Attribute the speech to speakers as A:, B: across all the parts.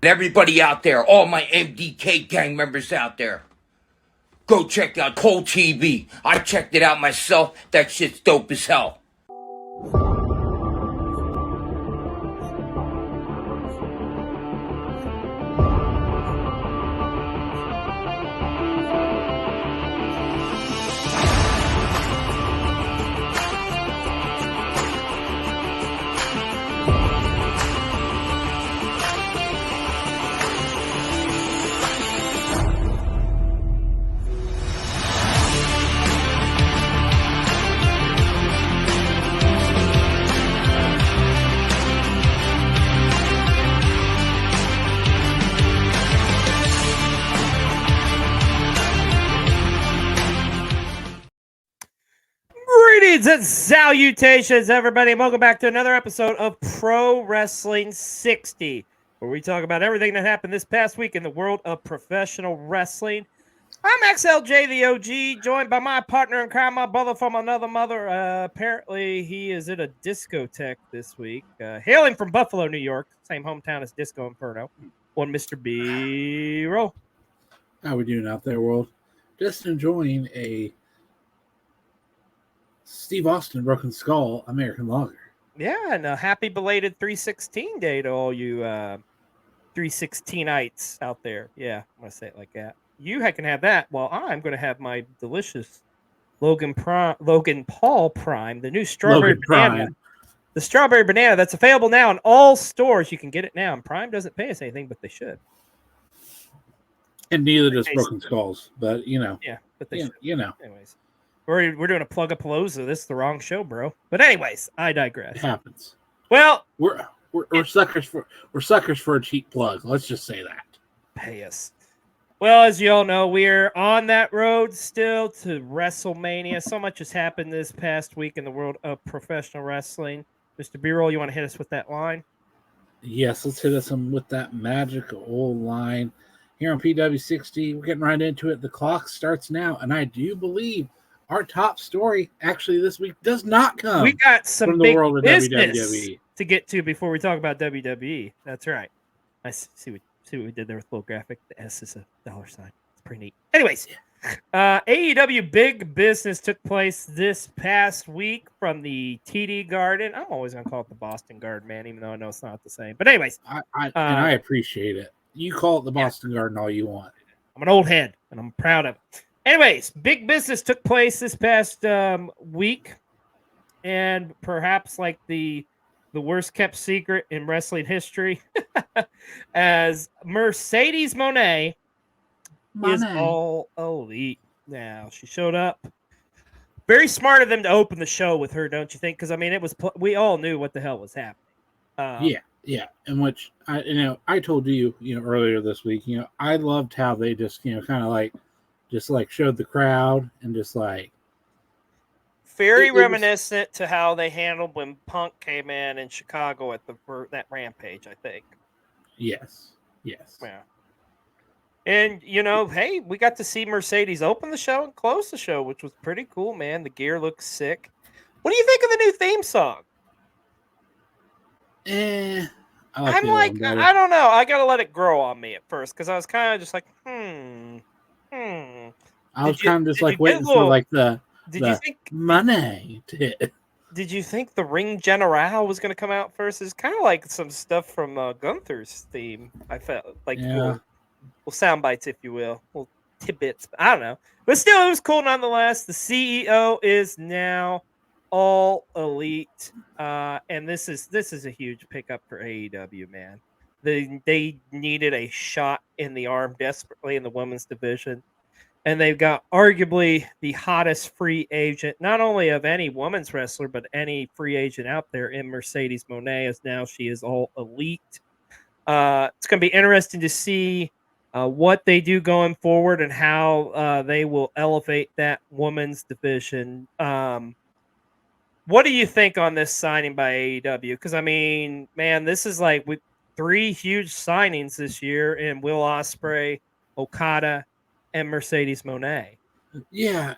A: Everybody out there, all my MDK gang members out there, go check out Cold TV. I checked it out myself. That shit's dope as hell.
B: Greetings and salutations, everybody. Welcome back to another episode of Pro Wrestling 60, where we talk about everything that happened this past week in the world of professional wrestling. I'm XLJ the OG, joined by my partner in crime, my brother from another mother. Apparently, he is at a discotheque this week, hailing from Buffalo, New York, same hometown as Disco Inferno. One Mr. B-Roll.
C: How we doing out there, world? Just enjoying a Steve Austin Broken Skull American Lager.
B: Yeah, and a happy belated 316 day to all you 316ites out there. Yeah, I'm going to say it like that. You can have that while I'm going to have my delicious Logan Paul Prime, the new strawberry banana. The strawberry banana that's available now in all stores. You can get it now. And Prime doesn't pay us anything, but they should.
C: And neither does Broken Skulls, but you know.
B: Yeah, but they should.
C: You know.
B: Anyways, we're doing a plug-a-palooza. This is the wrong show, bro. But anyways, I digress.
C: It happens.
B: Well,
C: we're suckers for a cheap plug. Let's just say that.
B: Pay us. Well, as you all know, we're on that road still to WrestleMania. So much has happened this past week in the world of professional wrestling. Mr. B-Roll, you want to hit us with that line?
C: Yes, let's hit us with that magic old line. Here on PW60, we're getting right into it. The clock starts now, and I do believe our top story actually this week does not come.
B: We got some
C: from the
B: big
C: world of
B: business
C: WWE
B: to get to before we talk about WWE. That's right. I see what we did there with a little graphic. The S is a $. It's pretty neat. Anyways, AEW big business took place this past week from the TD Garden. I'm always going to call it the Boston Garden, man, even though I know it's not the same. But anyways.
C: I appreciate it. You call it the Boston Garden all you want.
B: I'm an old head, and I'm proud of it. Anyways, big business took place this past week. And perhaps like the worst kept secret in wrestling history, as Mercedes Moné is all elite now. She showed up. Very smart of them to open the show with her, don't you think? Because I mean, we all knew what the hell was happening.
C: Yeah, in which I told you, earlier this week, I loved how they just, kind of like showed the crowd and just like.
B: Very reminiscent to how they handled when Punk came in Chicago at that Rampage, I think.
C: Yes.
B: Yeah. And, hey, we got to see Mercedes open the show and close the show, which was pretty cool, man. The gear looks sick. What do you think of the new theme song?
C: I
B: don't know. I got to let it grow on me at first because I was kind of just like,
C: I was kind of just like waiting for like the money to hit.
B: Did you think the Ring General was going to come out first? It's kind of like some stuff from Gunther's theme. I felt like little sound bites, if you will, little tidbits. I don't know, but still, it was cool nonetheless. The CEO is now all elite, and this is a huge pickup for AEW, man. They needed a shot in the arm desperately in the women's division. And they've got arguably the hottest free agent, not only of any women's wrestler, but any free agent out there in Mercedes Moné, as now she is all elite. It's going to be interesting to see what they do going forward and how they will elevate that women's division. What do you think on this signing by AEW? Because, I mean, man, this is like with 3 huge signings this year in Will Ospreay, Okada, and Mercedes Moné.
C: Yeah,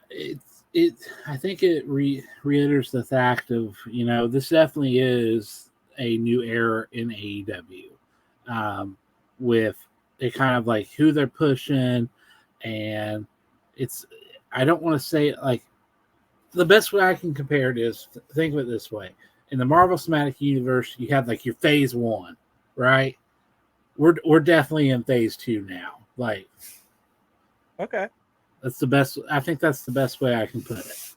C: I think it reiterates the fact of, this definitely is a new era in AEW. with it kind of like who they're pushing, and it's I don't want to say it like the best way I can compare it is think of it this way. In the Marvel Cinematic Universe, you have like your phase 1, right? We're definitely in phase 2 now. Like,
B: Okay.
C: that's the best. I think that's the best way I can put it.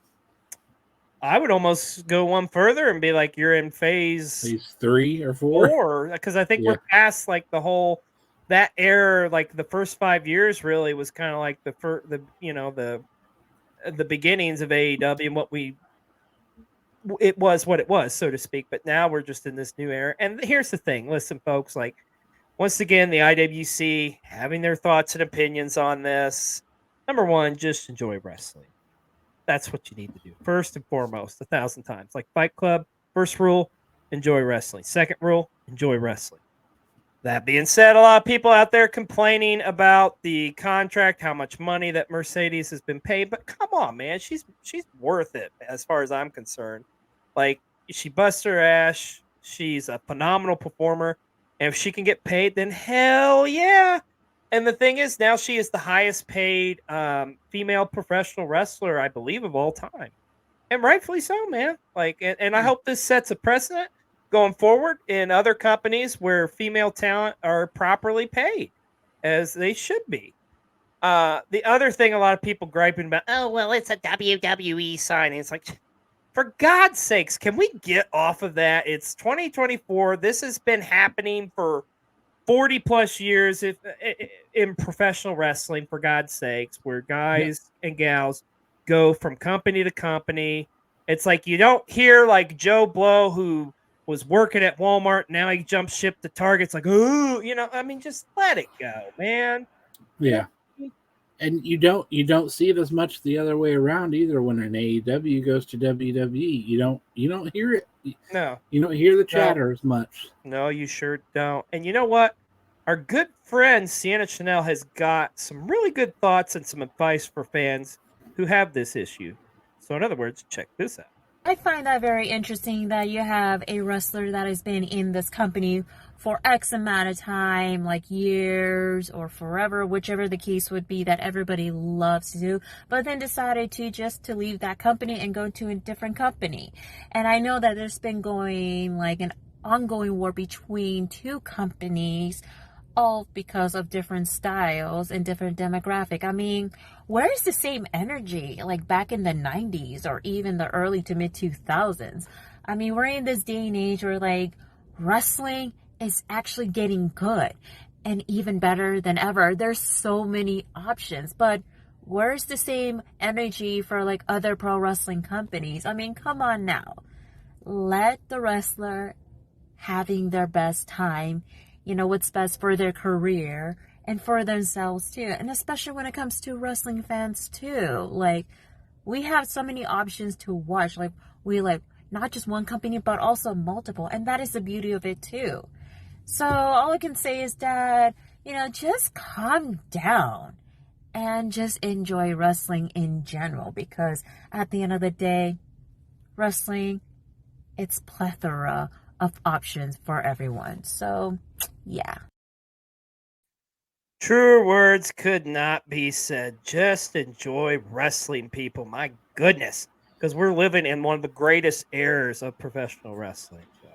B: I would almost go one further and be like, you're in phase
C: 3 or 4.
B: 4, because I think
C: Yeah.
B: we're past like the whole that era. Like the first 5 years really was kind of like the beginnings of AEW and it was what it was, so to speak. But now we're just in this new era. And here's the thing: listen, folks. Like once again, the IWC having their thoughts and opinions on this. Number one, just enjoy wrestling. That's what you need to do. First and foremost, 1,000 times. Like Fight Club, first rule, enjoy wrestling. Second rule, enjoy wrestling. That being said, a lot of people out there complaining about the contract, how much money that Mercedes has been paid. But come on, man, she's worth it as far as I'm concerned. Like she busts her ass. She's a phenomenal performer. And if she can get paid, then hell yeah. And the thing is, now she is the highest paid female professional wrestler, I believe, of all time. And rightfully so, man. Like, and I hope this sets a precedent going forward in other companies where female talent are properly paid as they should be. The other thing a lot of people griping about, oh, well, it's a WWE signing. It's like, for God's sakes, can we get off of that? It's 2024. This has been happening for 40 plus years in professional wrestling, for God's sakes, where guys and gals go from company to company. It's like you don't hear like Joe Blow, who was working at Walmart, now he jumps ship to Target. It's like, ooh, I mean, just let it go, man.
C: Yeah. And you don't see it as much the other way around either. When an AEW goes to WWE, you don't hear it.
B: No,
C: you don't hear the chatter as much.
B: No, you sure don't. And you know what? Our good friend Sienna Chanel has got some really good thoughts and some advice for fans who have this issue. So, in other words, check this out.
D: I find that very interesting that you have a wrestler that has been in this company for X amount of time, like years or forever, whichever the case would be, that everybody loves to do, but then decided to leave that company and go to a different company. And I know that there's been going like an ongoing war between two companies, all because of different styles and different demographic. I mean, where is the same energy like back in the 90s or even the early to mid 2000s? I mean, we're in this day and age where like wrestling is actually getting good and even better than ever. There's so many options, but where's the same energy for like other pro wrestling companies? I mean, come on now. Let the wrestler having their best time, what's best for their career and for themselves too. And especially when it comes to wrestling fans too. Like, we have so many options to watch. Like, we like not just one company, but also multiple. And that is the beauty of it too. So all I can say is that, just calm down and just enjoy wrestling in general. Because at the end of the day, wrestling, it's plethora of options for everyone. So, yeah.
B: Truer words could not be said. Just enjoy wrestling, people. My goodness. Because we're living in one of the greatest eras of professional wrestling. So.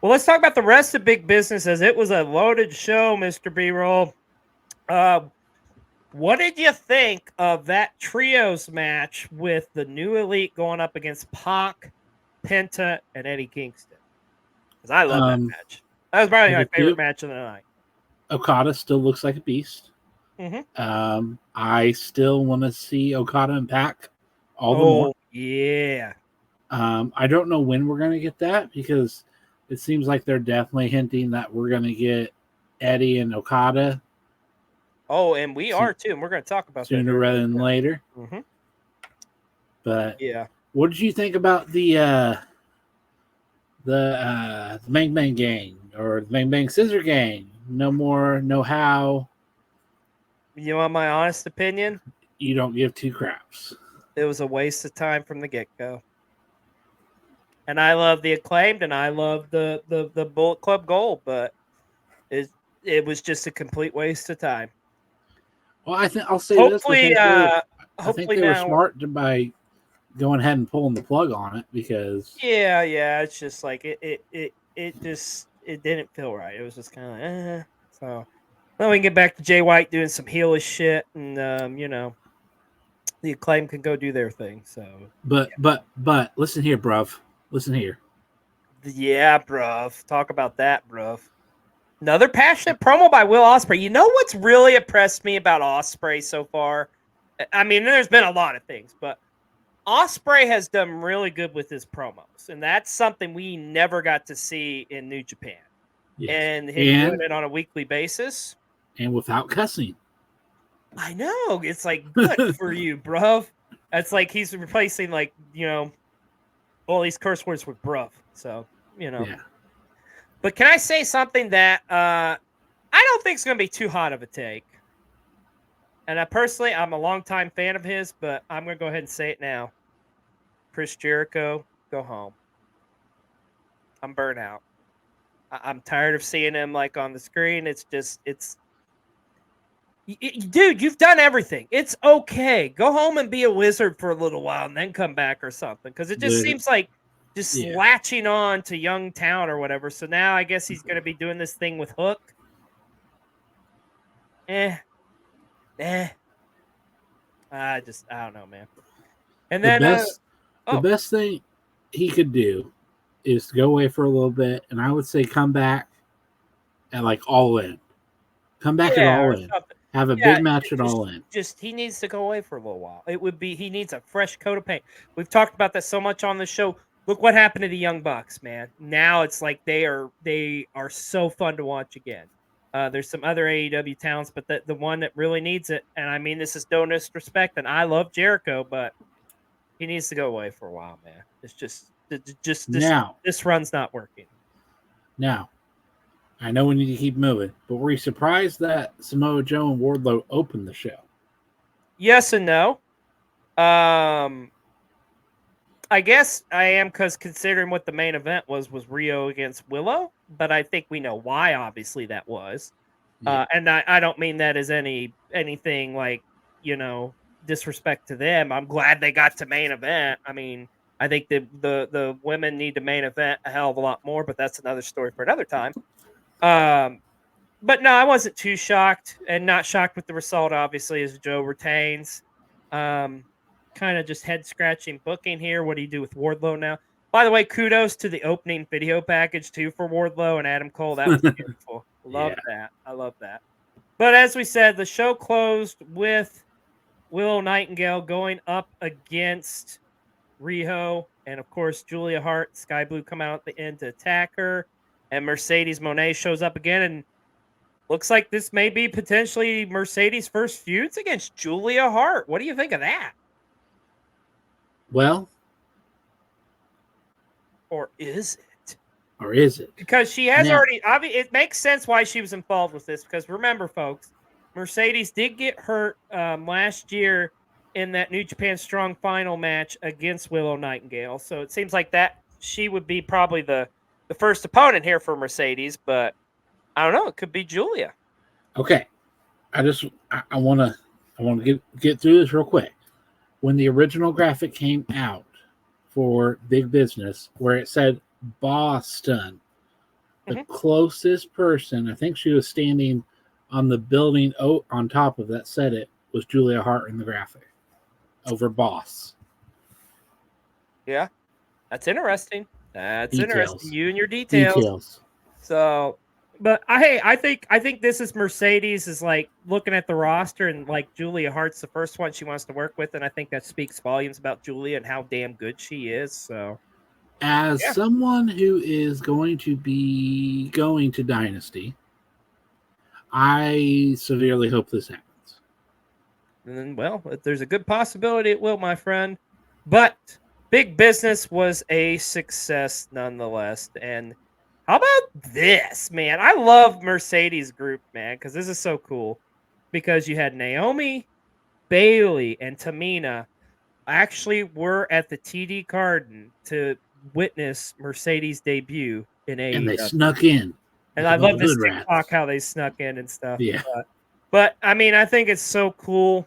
B: Well, let's talk about the rest of big business, as it was a loaded show, Mr. B-Roll. What did you think of that trios match with the New Elite going up against Pac, Penta, and Eddie Kingston? Because I love that match. That was probably my favorite match of the night.
C: Okada still looks like a beast.
B: Mm-hmm.
C: I still want to see Okada and Pac all the more.
B: Yeah.
C: I don't know when we're going to get that, because it seems like they're definitely hinting that we're going to get Eddie and Okada.
B: Oh, and we are too, and we're going to talk about
C: sooner rather than later.
B: Mm-hmm.
C: But
B: yeah,
C: what did you think about the Bang Bang Gang or the Bang Bang Scissor Gang? No more, no how.
B: You want my honest opinion?
C: You don't give two craps.
B: It was a waste of time from the get-go. And I love the Acclaimed, and I love the Bullet Club Gold, but it was just a complete waste of time.
C: Well, I think I'll say this.
B: Hopefully,
C: I think
B: hopefully
C: they were
B: now.
C: smart by going ahead and pulling the plug on it because
B: Yeah. It's just like it didn't feel right. It was just kind of like, So then we can get back to Jay White doing some heelish shit, and the Acclaim can go do their thing. So
C: but listen here, bruv. Listen here.
B: yeah, bruv. Talk about that, bruv. Another passionate promo by Will Ospreay. You know what's really impressed me about Ospreay so far? I mean, there's been a lot of things, but Ospreay has done really good with his promos, and that's something we never got to see in New Japan.
C: Yes.
B: And him doing it on a weekly basis.
C: And without cussing.
B: I know. It's like, good for you, bruv. It's like he's replacing, like, all these curse words with bruv. So,
C: Yeah.
B: But can I say something that I don't think is going to be too hot of a take? And I'm a longtime fan of his, but I'm going to go ahead and say it now. Chris Jericho, go home. I'm burnt out. I'm tired of seeing him like on the screen. Dude, you've done everything. It's okay. Go home and be a wizard for a little while and then come back or something. Because it just seems like just latching on to Young Town or whatever. So now I guess he's going to be doing this thing with Hook. I don't know, man. And then
C: the best thing he could do is to go away for a little bit, and I would say come back at like All In. Come back at All In. Have a big match at All In.
B: Just he needs to go away for a little while. He needs a fresh coat of paint. We've talked about that so much on the show. Look what happened to the Young Bucks, man. Now it's like they are so fun to watch again. There's some other AEW talents, but the one that really needs it, and I mean this is no disrespect, and I love Jericho, but he needs to go away for a while, man. It's just this run's not working.
C: Now, I know we need to keep moving, but were you surprised that Samoa Joe and Wardlow opened the show?
B: Yes and no. I guess I am, because considering what the main event was Rio against Willow, but I think we know why, obviously, that was. Yeah. And I don't mean that as anything like, disrespect to them. I'm glad they got to main event. I mean, I think the women need to main event a hell of a lot more, but that's another story for another time. But no, I wasn't too shocked, and not shocked with the result, obviously, as Joe retains. Kind of just head-scratching booking here. What do you do with Wardlow now? By the way, kudos to the opening video package, too, for Wardlow and Adam Cole. That was beautiful. Love that. I love that. But as we said, the show closed with Willow Nightingale going up against Riho. And, of course, Julia Hart, Sky Blue come out at the end to attack her. And Mercedes Moné shows up again. And looks like this may be potentially Mercedes' first feuds against Julia Hart. What do you think of that?
C: Well,
B: or is it?
C: Because
B: she has already. It makes sense why she was involved with this. Because remember, folks, Mercedes did get hurt last year in that New Japan Strong Final match against Willow Nightingale. So it seems like that she would be probably the first opponent here for Mercedes. But I don't know. It could be Julia.
C: Okay, I want to get through this real quick. When the original graphic came out for Big Business, where it said Boston, the closest person, I think she was standing on the building on top of that, said it was Julia Hart in the graphic over Boss.
B: Yeah, that's interesting. Interesting. You and your details. So, but I think this is Mercedes is like looking at the roster, and like Julia Hart's the first one she wants to work with, and I think that speaks volumes about Julia and how damn good she is. So,
C: as someone who is going to be going to Dynasty, I severely hope this happens.
B: And well, there's a good possibility it will, my friend. But Big Business was a success nonetheless, and how about this, man? I love Mercedes group, man, because this is so cool. Because you had Naomi, Bayley, and Tamina actually were at the TD Garden to witness Mercedes' debut in AEW.
C: And they snuck in.
B: And
C: Like
B: I
C: a bunch
B: love
C: of
B: this
C: hood rats.
B: TikTok how they snuck in and stuff.
C: Yeah.
B: But I mean, I think it's so cool.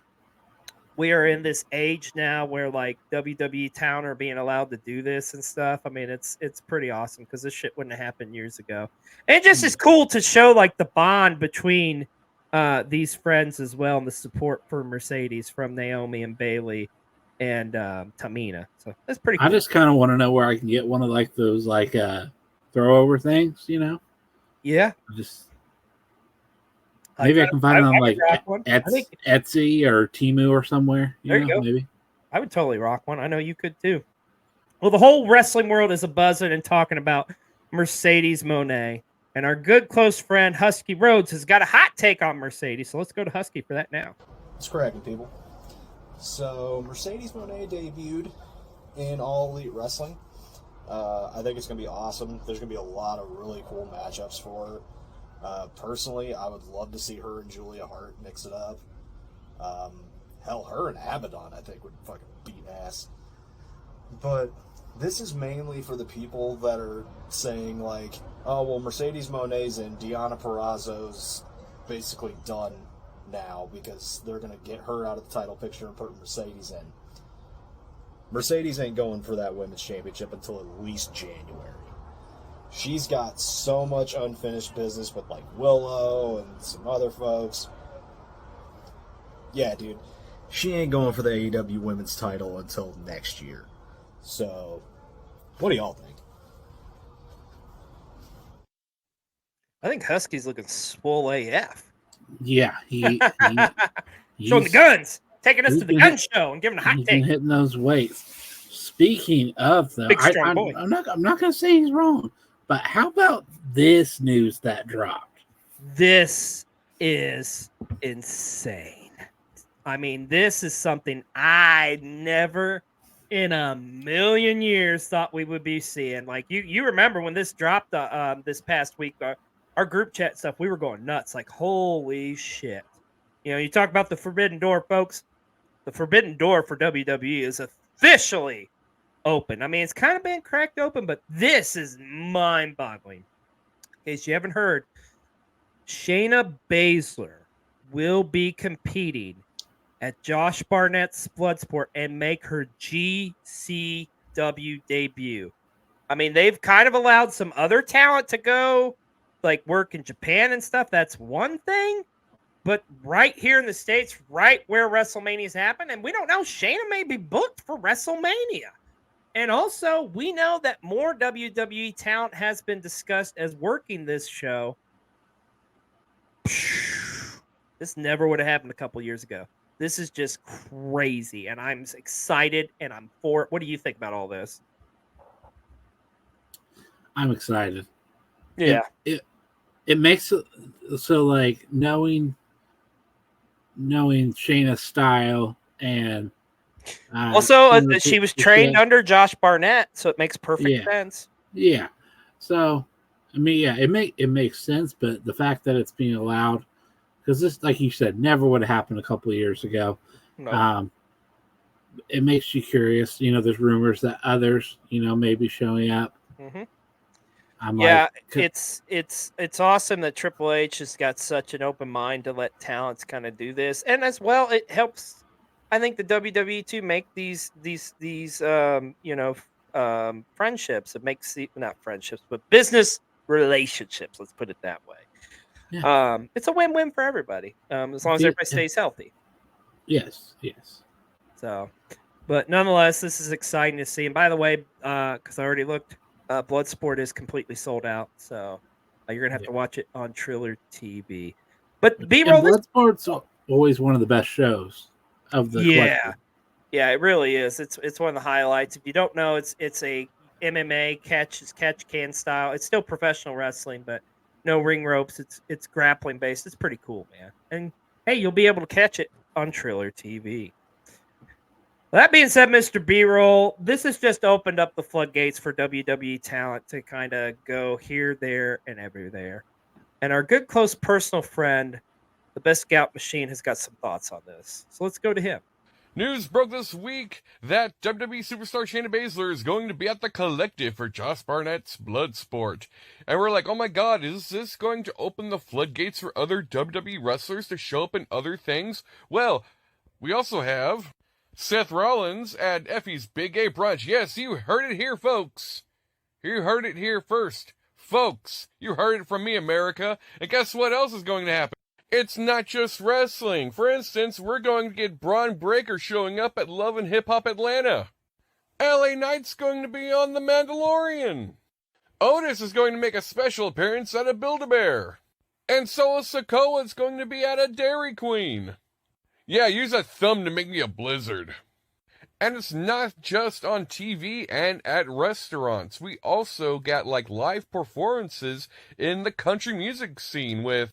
B: We are in this age now where like WWE Town are being allowed to do this and stuff. I mean, it's pretty awesome because this shit wouldn't have happened years ago. And it just is cool to show like the bond between these friends as well, and the support for Mercedes from Naomi and Bailey and Tamina. So that's pretty cool.
C: I just kind of want to know where I can get one of like those like throwover things, you know?
B: Yeah.
C: Just maybe I can find it on like
B: rock one. I think
C: Etsy or Temu or somewhere.
B: There you go.
C: Maybe.
B: I would totally rock one. I know you could too. Well, the whole wrestling world is a buzzing and talking about Mercedes Moné. And our good close friend Husky Rhodes has got a hot take on Mercedes. So let's go to Husky for that now.
E: It's cracking, people. So Mercedes Moné debuted in All Elite Wrestling. I think it's going to be awesome. There's going to be a lot of really cool matchups for her. Personally, I would love to see her and Julia Hart mix it up. Hell, her and Abaddon, I think, would fucking beat ass. But this is mainly for the people that are saying, like, oh, well, Mercedes Moné's and Deonna Purrazzo's basically done now because they're going to get her out of the title picture and put Mercedes in. Mercedes ain't going for that women's championship until at least January. She's got so much unfinished business with like Willow and some other folks. Yeah, dude. She ain't going for the AEW women's title until next year. So, what do y'all think?
B: I think Husky's looking swole AF.
C: Yeah, he's
B: Showing the guns, taking us to the gun show and giving a hot
C: he's been
B: take.
C: hitting those weights. Speaking of, though,
B: Big, strong boy.
C: I'm not going to say he's wrong, but how about this news that dropped?
B: This is insane. I mean, this is something I never in a million years thought we would be seeing. Like you remember when this dropped this past week, our group chat stuff, we were going nuts. Like, holy shit. You know, you talk about the Forbidden Door, folks. The Forbidden Door for WWE is officially open. I mean, it's kind of been cracked open, but this is mind-boggling. In case you haven't heard, Shayna Baszler will be competing at Josh Barnett's Bloodsport and make her GCW debut. I mean, they've kind of allowed some other talent to go, like work in Japan and stuff. That's one thing. But right here in the States, right where WrestleMania's happened, and we don't know, Shayna may be booked for WrestleMania. And also, we know that more WWE talent has been discussed as working this show. This never would have happened a couple years ago. This is just crazy, and I'm excited, and I'm for it. What do you think about all this?
C: I'm excited.
B: Yeah.
C: It makes it so, like, knowing Shayna's style and
B: also she was trained under Josh Barnett, so it makes perfect sense.
C: Yeah. So, I mean, yeah, it makes sense, but the fact that it's being allowed, because this, like you said, never would have happened a couple of years ago. No. It makes you curious. You know, there's rumors that others, may be showing up.
B: Mm-hmm.
C: Like,
B: it's awesome that Triple H has got such an open mind to let talents kind of do this, and as well, it helps. I think the WWE to make these friendships. It makes not friendships, but business relationships. Let's put it that way. Yeah. It's a win-win for everybody, as long as everybody stays healthy.
C: Yes.
B: So, but nonetheless, this is exciting to see. And by the way, because I already looked, Bloodsport is completely sold out, so you're gonna have to watch it on Triller TV. But B-roll,
C: Bloodsport's always one of the best shows of the collective.
B: Yeah, it really is. It's one of the highlights. If you don't know, it's a MMA catch can style. It's still professional wrestling, but no ring ropes. It's grappling based. It's pretty cool, man. And hey, you'll be able to catch it on Triller TV. That being said, Mr. B-roll, this has just opened up the floodgates for WWE talent to kind of go here, there, and everywhere. And our good, close personal friend, the Best Scout Machine, has got some thoughts on this. So let's go to him.
F: News broke this week that WWE superstar Shayna Baszler is going to be at the Collective for Josh Barnett's Bloodsport. And we're like, oh my god, is this going to open the floodgates for other WWE wrestlers to show up in other things? Well, we also have Seth Rollins at Effie's Big A Brunch. Yes, you heard it here, folks. You heard it here first. Folks, you heard it from me, America. And guess what else is going to happen? It's not just wrestling. For instance, we're going to get Braun Breaker showing up at Love and Hip Hop Atlanta. LA Knight's going to be on The Mandalorian. Otis is going to make a special appearance at a Build-A-Bear. And Solo Sikoa's going to be at a Dairy Queen. Yeah, use a thumb to make me a blizzard. And it's not just on TV and at restaurants. We also got live performances in the country music scene with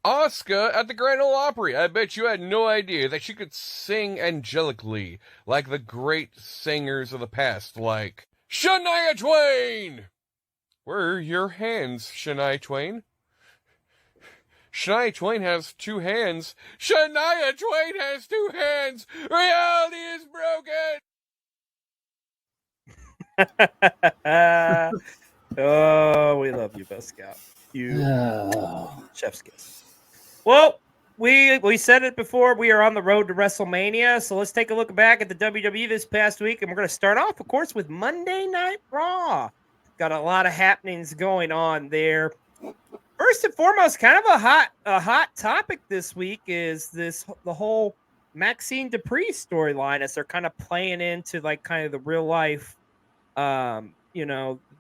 F: Asuka at the Grand Ole Opry. I bet you had no idea that she could sing angelically like the great singers of the past, like Shania Twain! Where are your hands, Shania Twain? Shania Twain has 2 hands. Shania Twain has 2 hands! Reality is broken!
B: Oh, we love you, Best Scout. You, Chef's kiss. Well, we said it before. We are on the road to WrestleMania, so let's take a look back at the WWE this past week, and we're going to start off, of course, with Monday Night Raw. Got a lot of happenings going on there. First and foremost, kind of a hot topic this week is the whole Maxine Dupree storyline, as they're kind of playing into kind of the real life,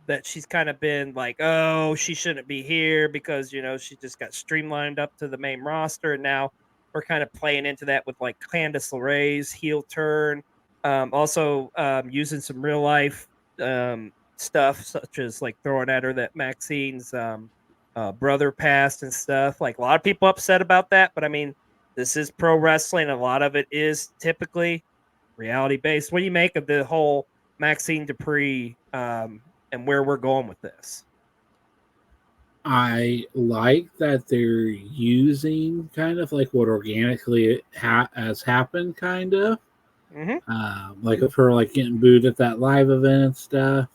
B: that she's kind of been like, oh, she shouldn't be here because, she just got streamlined up to the main roster. And now we're kind of playing into that with Candice LeRae's heel turn. Also using some real life stuff, such as throwing at her that Maxine's brother passed and stuff. A lot of people upset about that. But I mean, this is pro wrestling. A lot of it is typically reality based. What do you make of the whole Maxine Dupree and where we're going with this?
C: I like that they're using kind of what organically has happened, kind of.
B: Mm-hmm.
C: Of her getting booed at that live event and stuff.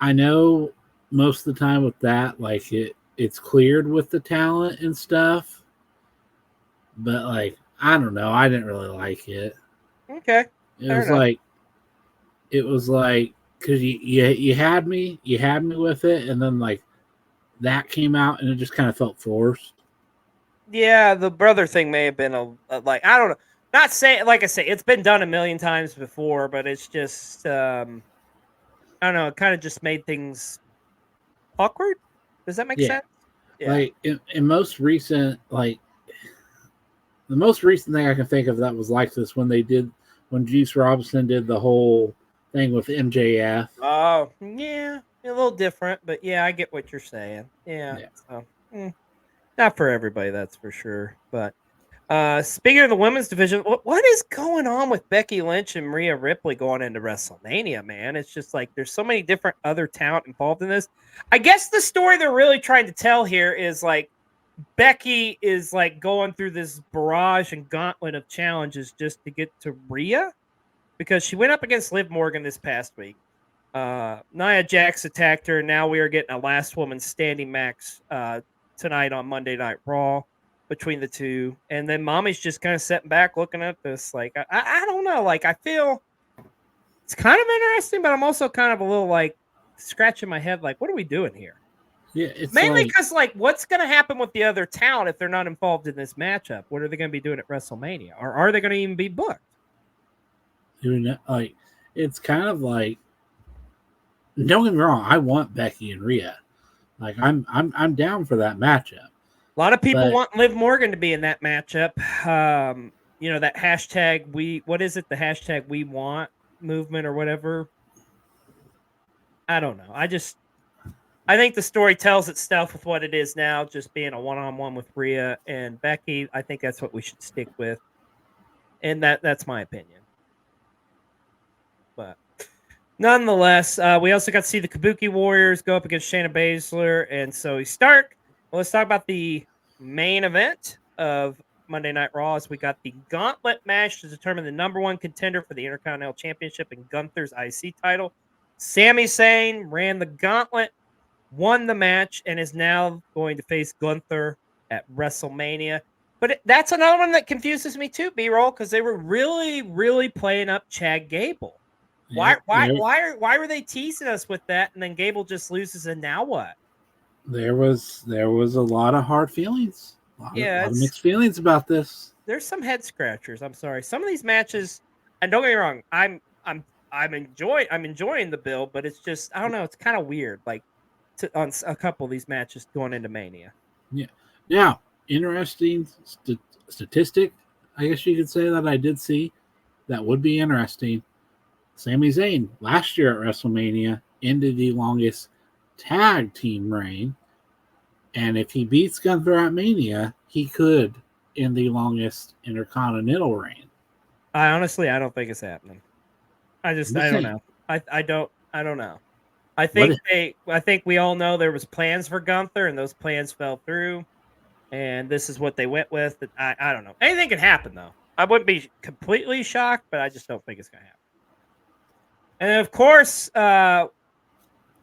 C: I know most of the time with that, it's cleared with the talent and stuff. But I don't know. I didn't really like it.
B: Okay.
C: It was because you had me with it, and then that came out, and it just kind of felt forced.
B: Yeah, the brother thing may have been a I don't know. Not saying, I say, it's been done a million times before, but it's just I don't know. It kind of just made things awkward. Does that make sense? Yeah.
C: In most recent the most recent thing I can think of that was like this when Juice Robinson did the whole thing with MJF.
B: Oh, yeah. A little different, but yeah, I get what you're saying. Yeah. So, not for everybody, that's for sure. But speaking of the women's division, what is going on with Becky Lynch and Rhea Ripley going into WrestleMania, man? It's just there's so many different other talent involved in this. I guess the story they're really trying to tell here is Becky is going through this barrage and gauntlet of challenges just to get to Rhea, because she went up against Liv Morgan this past week. Nia Jax attacked her. Now we are getting a last woman standing match tonight on Monday Night Raw between the two. And then Mommy's just kind of sitting back looking at this. I don't know. I feel it's kind of interesting, but I'm also kind of a little scratching my head. What are we doing here?
C: Yeah, it's
B: mainly because what's going to happen with the other talent if they're not involved in this matchup? What are they going to be doing at WrestleMania, or are they going to even be booked?
C: It's kind of don't get me wrong, I want Becky and Rhea. I'm down for that matchup.
B: A lot of people want Liv Morgan to be in that matchup. That hashtag what is it? The hashtag we want movement or whatever. I don't know. I think the story tells itself with what it is now, just being a one-on-one with Rhea and Becky. I think that's what we should stick with. And that's my opinion. But nonetheless, we also got to see the Kabuki Warriors go up against Shayna Baszler and Zoe Stark. Well, let's talk about the main event of Monday Night Raw is we got the gauntlet match to determine the number one contender for the Intercontinental Championship and Gunther's IC title. Sami Zayn ran the gauntlet, won the match, and is now going to face Gunther at WrestleMania. But that's another one that confuses me too, B-Roll, because they were really, really playing up Chad Gable. Why were they teasing us with that? And then Gable just loses, and now what?
C: There was a lot of hard feelings. A lot of mixed feelings about this.
B: There's some head scratchers. I'm sorry. Some of these matches, and don't get me wrong, I'm enjoying the build, but it's just, I don't know, it's kind of weird. Like on a couple of these matches going into Mania.
C: Yeah. Now, interesting statistic, I guess you could say that I did see that would be interesting. Sami Zayn last year at WrestleMania ended the longest tag team reign, and if he beats Gunther at Mania, he could end the longest intercontinental reign.
B: I don't think it's happening. I don't know. I don't know. I think we all know there was plans for Gunther, and those plans fell through, and this is what they went with. I don't know. Anything can happen, though. I wouldn't be completely shocked, but I just don't think it's going to happen. And of course, a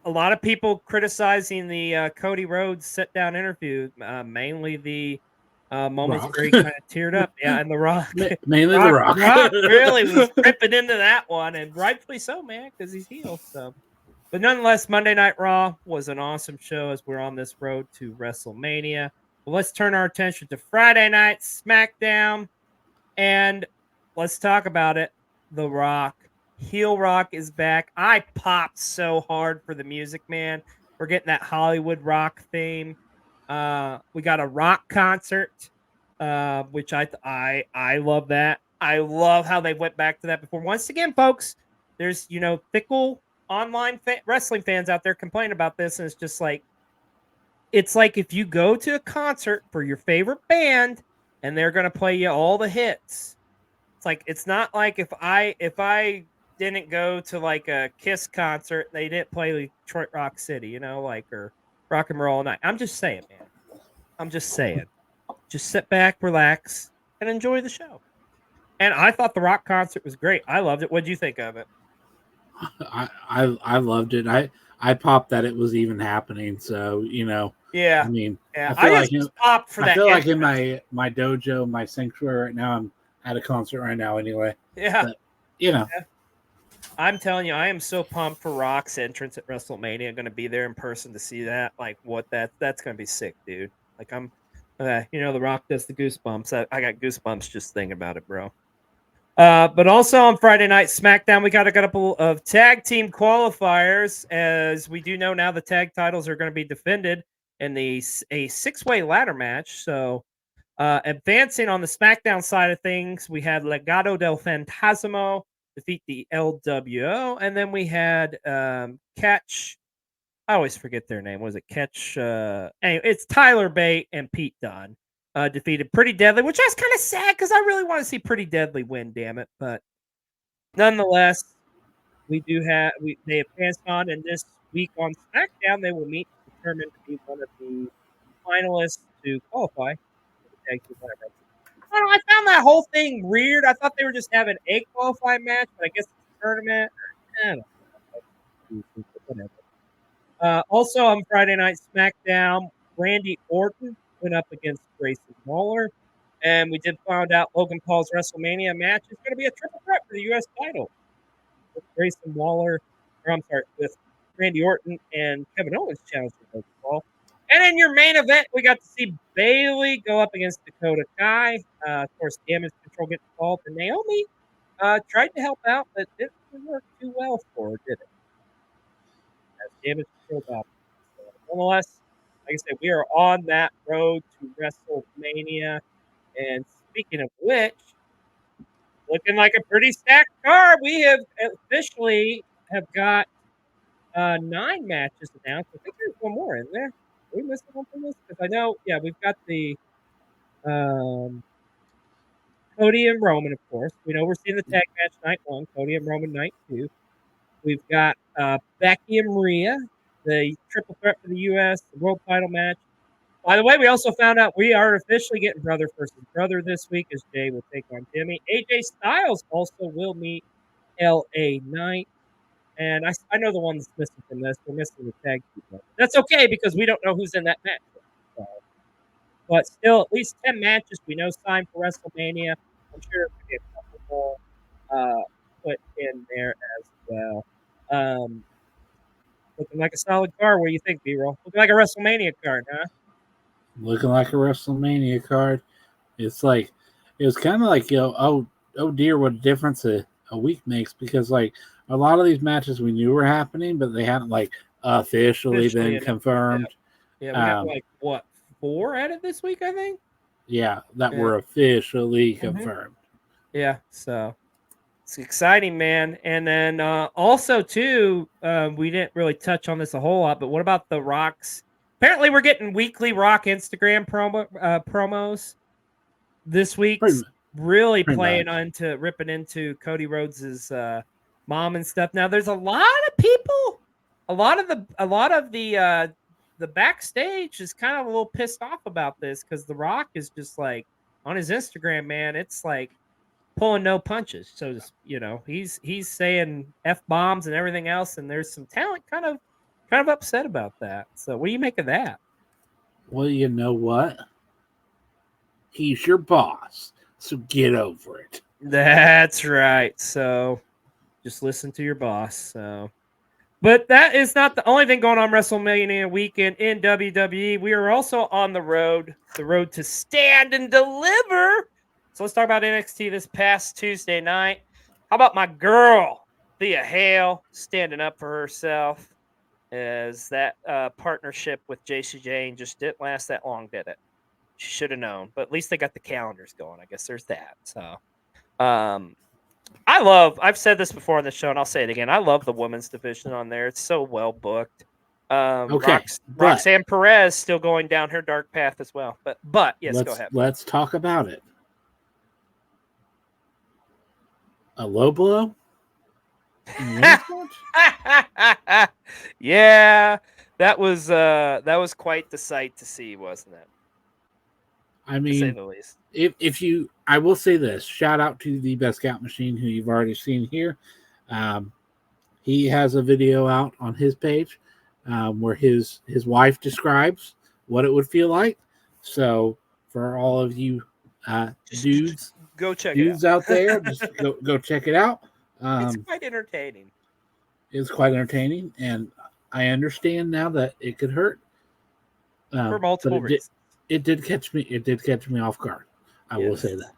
B: lot of people criticizing the Cody Rhodes sit-down interview, mainly the moments where he kind of teared up. Yeah, and The Rock.
C: Mainly The Rock.
B: Rock really was tripping into that one, and rightfully so, man, because he's heel. So, but nonetheless, Monday Night Raw was an awesome show as we're on this road to WrestleMania. Well, let's turn our attention to Friday Night SmackDown, and let's talk about it. The Rock. Heel Rock is back. I popped so hard for the music, man. We're getting that Hollywood Rock theme. We got a rock concert, which I love that. I love how they went back to that before. Once again, folks, there's fickle online wrestling fans out there complaining about this, and it's like if you go to a concert for your favorite band and they're gonna play you all the hits. It's not like if I didn't go to like a Kiss concert, they didn't play Detroit Rock City, or Rock and Roll All Night. I'm just saying, man. I'm just saying. Just sit back, relax, and enjoy the show. And I thought the Rock concert was great. I loved it. What did you think of it?
C: I loved it. I popped that it was even happening. So
B: Yeah.
C: I mean,
B: yeah.
C: I just
B: popped for that.
C: I feel like in my dojo, my sanctuary right now, I'm at a concert right now anyway.
B: Yeah.
C: But,
B: Yeah. I'm telling you, I am so pumped for Rock's entrance at WrestleMania. I'm going to be there in person to see that. That's going to be sick, dude. The Rock does the goosebumps. I got goosebumps just thinking about it, bro. But also on Friday Night SmackDown, we got a couple of tag team qualifiers. As we do know now, the tag titles are going to be defended in a six-way ladder match. So advancing on the SmackDown side of things, we had Legado del Fantasma defeat the LWO, and then we had Catch. I always forget their name. Was it Catch? Anyway, it's Tyler Bate and Pete Dunne defeated Pretty Deadly, which I was kind of sad because I really want to see Pretty Deadly win. Damn it! But nonetheless, they advanced on, and this week on SmackDown they will meet to determine to be one of the finalists to qualify for the tag team ladder match. I found that whole thing weird. I thought they were just having a qualifying match, but I guess it's a tournament. I don't know. Whatever. Also on Friday Night SmackDown, Randy Orton went up against Grayson Waller, and we did find out Logan Paul's WrestleMania match is going to be a triple threat for the U.S. title with with Randy Orton and Kevin Owens challenging Logan Paul. And in your main event, we got to see Bayley go up against Dakota Kai. Of course, Damage Control gets involved, and Naomi tried to help out, but it didn't work too well for her, did it? As Damage Control out. So, nonetheless, like I said, we are on that road to WrestleMania. And speaking of which, looking like a pretty stacked card, we have officially got 9 matches announced. I think there's one more in there. Are we missing one from this? Because I know, we've got the Cody and Roman, of course. We know we're seeing the tag match night 1, Cody and Roman night 2. We've got Becky and Maria, the triple threat for the U.S. the world title match, By the way, we also found out we are officially getting brother versus brother this week as Jay will take on Jimmy. AJ Styles also will meet LA Knight. And I know the one that's missing from this. We're missing the tag team. But that's okay because we don't know who's in that match. So, but still, at least 10 matches we know signed for WrestleMania. I'm sure there's going to be a couple more put in there as well. Looking like a solid card. What do you think, B-Roll? Looking like a WrestleMania card, huh?
C: Looking like a WrestleMania card. It's like it was kind of like oh dear, what a difference a week makes, because like a lot of these matches we knew were happening, but they hadn't like officially been confirmed.
B: Yeah, we have like what 4 added this week, I think.
C: Yeah, that were officially confirmed.
B: Yeah, so it's exciting, man. And then also too, we didn't really touch on this a whole lot, but what about the Rock's? Apparently, we're getting weekly Rock Instagram promos this week. Really playing ripping into Cody Rhodes's mom and stuff. Now, there's a lot of people, a lot of the backstage is kind of a little pissed off about this because The Rock is just like on his Instagram, man. It's like pulling no punches. So he's saying F-bombs and everything else, and there's some talent kind of upset about that. So what do you make of that?
C: Well, you know what? He's your boss, so get over it.
B: That's right. So just listen to your boss. So, but that is not the only thing going on WrestleMania weekend in WWE. We are also on the road to Stand and Deliver. So let's talk about NXT this past Tuesday night. How about my girl, Thea Hale, standing up for herself? As that partnership with JC Jane just didn't last that long, did it? She should have known, but at least they got the calendars going. I guess there's that. So, I've said this before on the show, and I'll say it again. I love the women's division on there. It's so well booked. Roxanne Perez still going down her dark path as well. But yes, go ahead.
C: Let's talk about it. A low blow?
B: Yeah, that was quite the sight to see, wasn't it?
C: I mean,
B: to say the least.
C: I will say this: shout out to the Best Scout Machine, who you've already seen here. He has a video out on his page where his wife describes what it would feel like. So for all of you dudes out there, just go check it out.
B: It's quite entertaining.
C: It's quite entertaining, and I understand now that it could hurt
B: for multiple reasons.
C: It did catch me. It did catch me off guard. I will say that.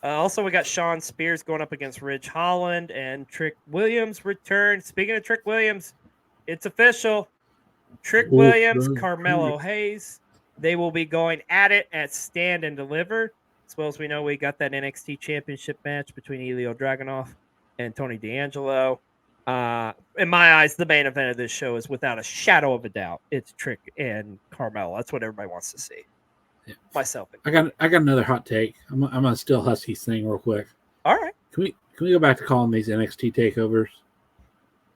B: Also, we got Shawn Spears going up against Ridge Holland, and Trick Williams returned. Speaking of Trick Williams, it's official. Trick Williams, Carmelo Hayes, they will be going at it at Stand and Deliver. As well as we know, we got that NXT Championship match between Ilya Dragunov and Tony D'Angelo. In my eyes, the main event of this show is without a shadow of a doubt. It's Trick and Carmelo. That's what everybody wants to see. Yeah. Myself.
C: I got another hot take. I'm gonna steal Husky's thing real quick.
B: All right.
C: Can we go back to calling these NXT takeovers? Please?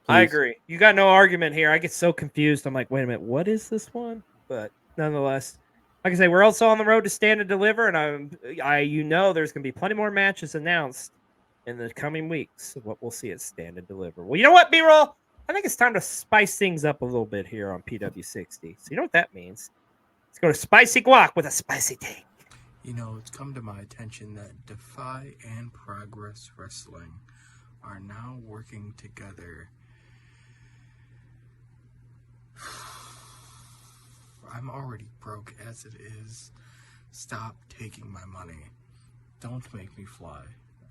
B: I agree. You got no argument here. I get so confused. I'm like, wait a minute, what is this one? But nonetheless, like I say, we're also on the road to Stand and Deliver, and there's gonna be plenty more matches announced in the coming weeks of what we'll see at Stand and Deliver. Well, you know what, B-Roll? I think it's time to spice things up a little bit here on PW60. So you know what that means. Let's go to Spicy Guac with a spicy take.
G: You know, it's come to my attention that Defy and Progress Wrestling are now working together. I'm already broke as it is. Stop taking my money. Don't make me fly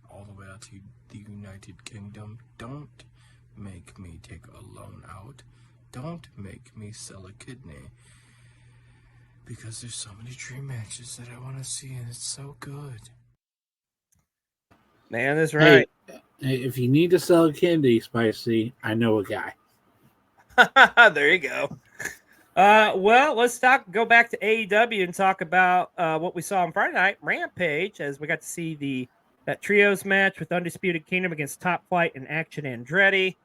G: all the way out to the United Kingdom. Don't make me take a loan out. Don't make me sell a kidney. Because there's so many dream matches that I want to see, and it's so good.
B: Man, that's right.
C: Hey, if you need to sell a kidney, Spicy, I know a guy.
B: There you go. Well, let's go back to AEW and talk about what we saw on Friday night, Rampage, as we got to see that trios match with Undisputed Kingdom against Top Flight and Action Andretti.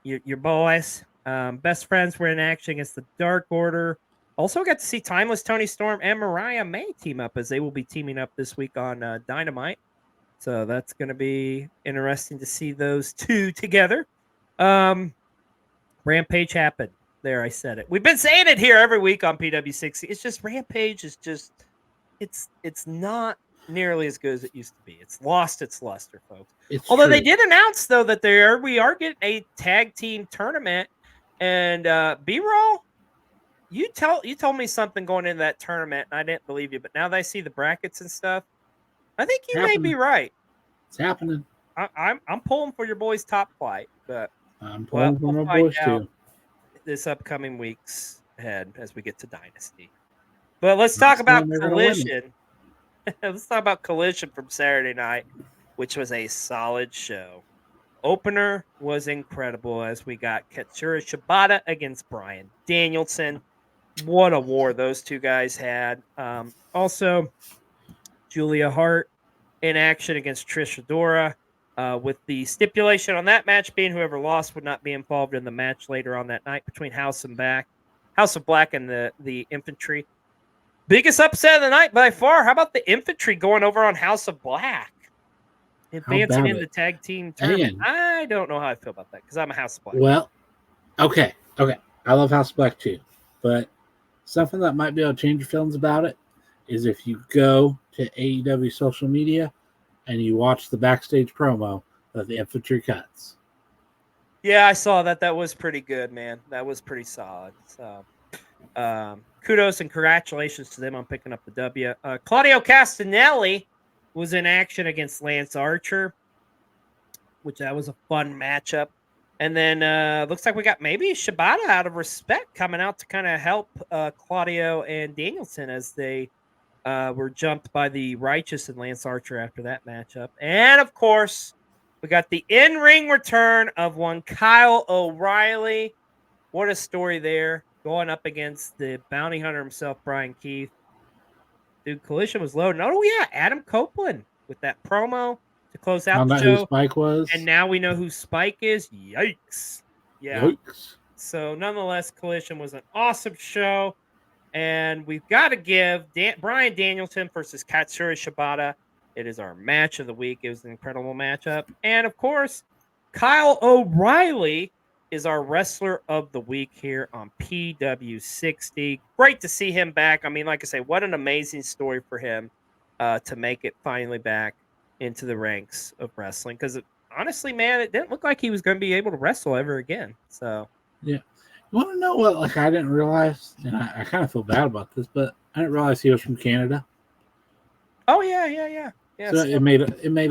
B: Your boys, best friends were in action against the Dark Order, Also got to see Timeless Tony Storm and Mariah May team up, as they will be teaming up this week on Dynamite. So that's going to be interesting to see those two together. Rampage happened. There, I said it. We've been saying it here every week on PW60. It's just Rampage is just it's not nearly as good as it used to be. It's lost its luster, folks.
C: It's
B: Although
C: true.
B: they did announce though that we are getting a tag team tournament, and B-Roll, you told me something going into that tournament, and I didn't believe you. But now that I see the brackets and stuff, I think you may be right.
C: It's happening.
B: I'm pulling for your boys' top flight, but
C: I'm pulling for my boys too.
B: This upcoming weeks ahead as we get to Dynasty. But let's talk about Collision. Let's talk about Collision from Saturday night, which was a solid show. Opener was incredible as we got Katsura Shibata against Bryan Danielson. What a war those two guys had. Also, Julia Hart in action against Trish Adora, with the stipulation on that match being whoever lost would not be involved in the match later on that night between House of Black and the Infantry. Biggest upset of the night by far. How about the Infantry going over on House of Black? Advancing in the tag team tournament. I don't know how I feel about that because I'm a House of Black.
C: Well, okay. I love House of Black too. But something that might be able to change your feelings about it is if you go to AEW social media and you watch the backstage promo of the Infantry cuts.
B: Yeah, I saw that. That was pretty good, man. That was pretty solid. So, kudos and congratulations to them on picking up the W. Claudio Castagnelli was in action against Lance Archer, which that was a fun matchup. And then looks like we got maybe Shibata out of respect coming out to kind of help Claudio and Danielson as they were jumped by the Righteous and Lance Archer after that matchup. And, of course, we got the in-ring return of one Kyle O'Reilly. What a story there, going up against the bounty hunter himself, Brian Keith. Dude, Collision was loaded. Oh, yeah, Adam Copeland with that promo to close out the show.
C: Who Spike was.
B: And now we know who Spike is. Yikes. Yeah.
C: Yikes.
B: So, nonetheless, Collision was an awesome show. And we've got to give Bryan Danielson versus Katsura Shibata. It is our match of the week. It was an incredible matchup. And, of course, Kyle O'Reilly is our wrestler of the week here on PW60. Great to see him back. I mean, like I say, what an amazing story for him to make it finally back into the ranks of wrestling. Because, honestly, man, it didn't look like he was going to be able to wrestle ever again. So,
C: yeah. You want to know what, like, I didn't realize, and I kind of feel bad about this, but I didn't realize he was from Canada.
B: Oh, yeah.
C: So it made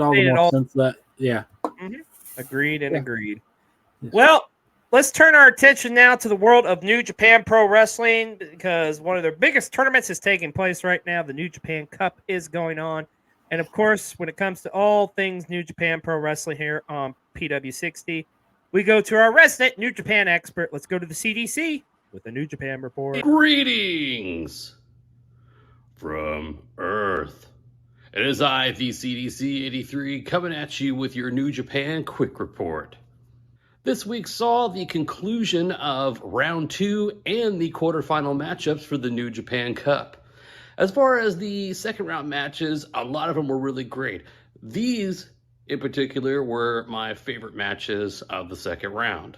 C: all the more sense that, yeah.
B: Mm-hmm. Agreed. Yes. Well, let's turn our attention now to the world of New Japan Pro Wrestling, because one of their biggest tournaments is taking place right now. The New Japan Cup is going on. And, of course, when it comes to all things New Japan Pro Wrestling here on PW60, we go to our resident New Japan expert. Let's go to the CDC with the New Japan report.
H: Greetings from Earth. It is I, the CDC 83, coming at you with your New Japan quick report. This week saw the conclusion of round 2 and the quarterfinal matchups for the New Japan Cup. As far as the second round matches, a lot of them were really great. These in particular were my favorite matches of the second round.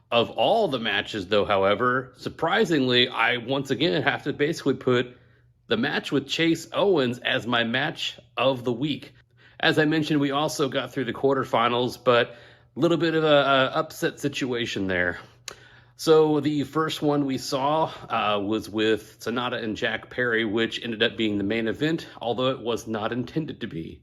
H: Of all the matches, though, however, surprisingly, I once again have to basically put the match with Chase Owens as my match of the week. As I mentioned, we also got through the quarterfinals, but a little bit of a upset situation there. So the first one we saw was with Sonata and Jack Perry, which ended up being the main event, although it was not intended to be.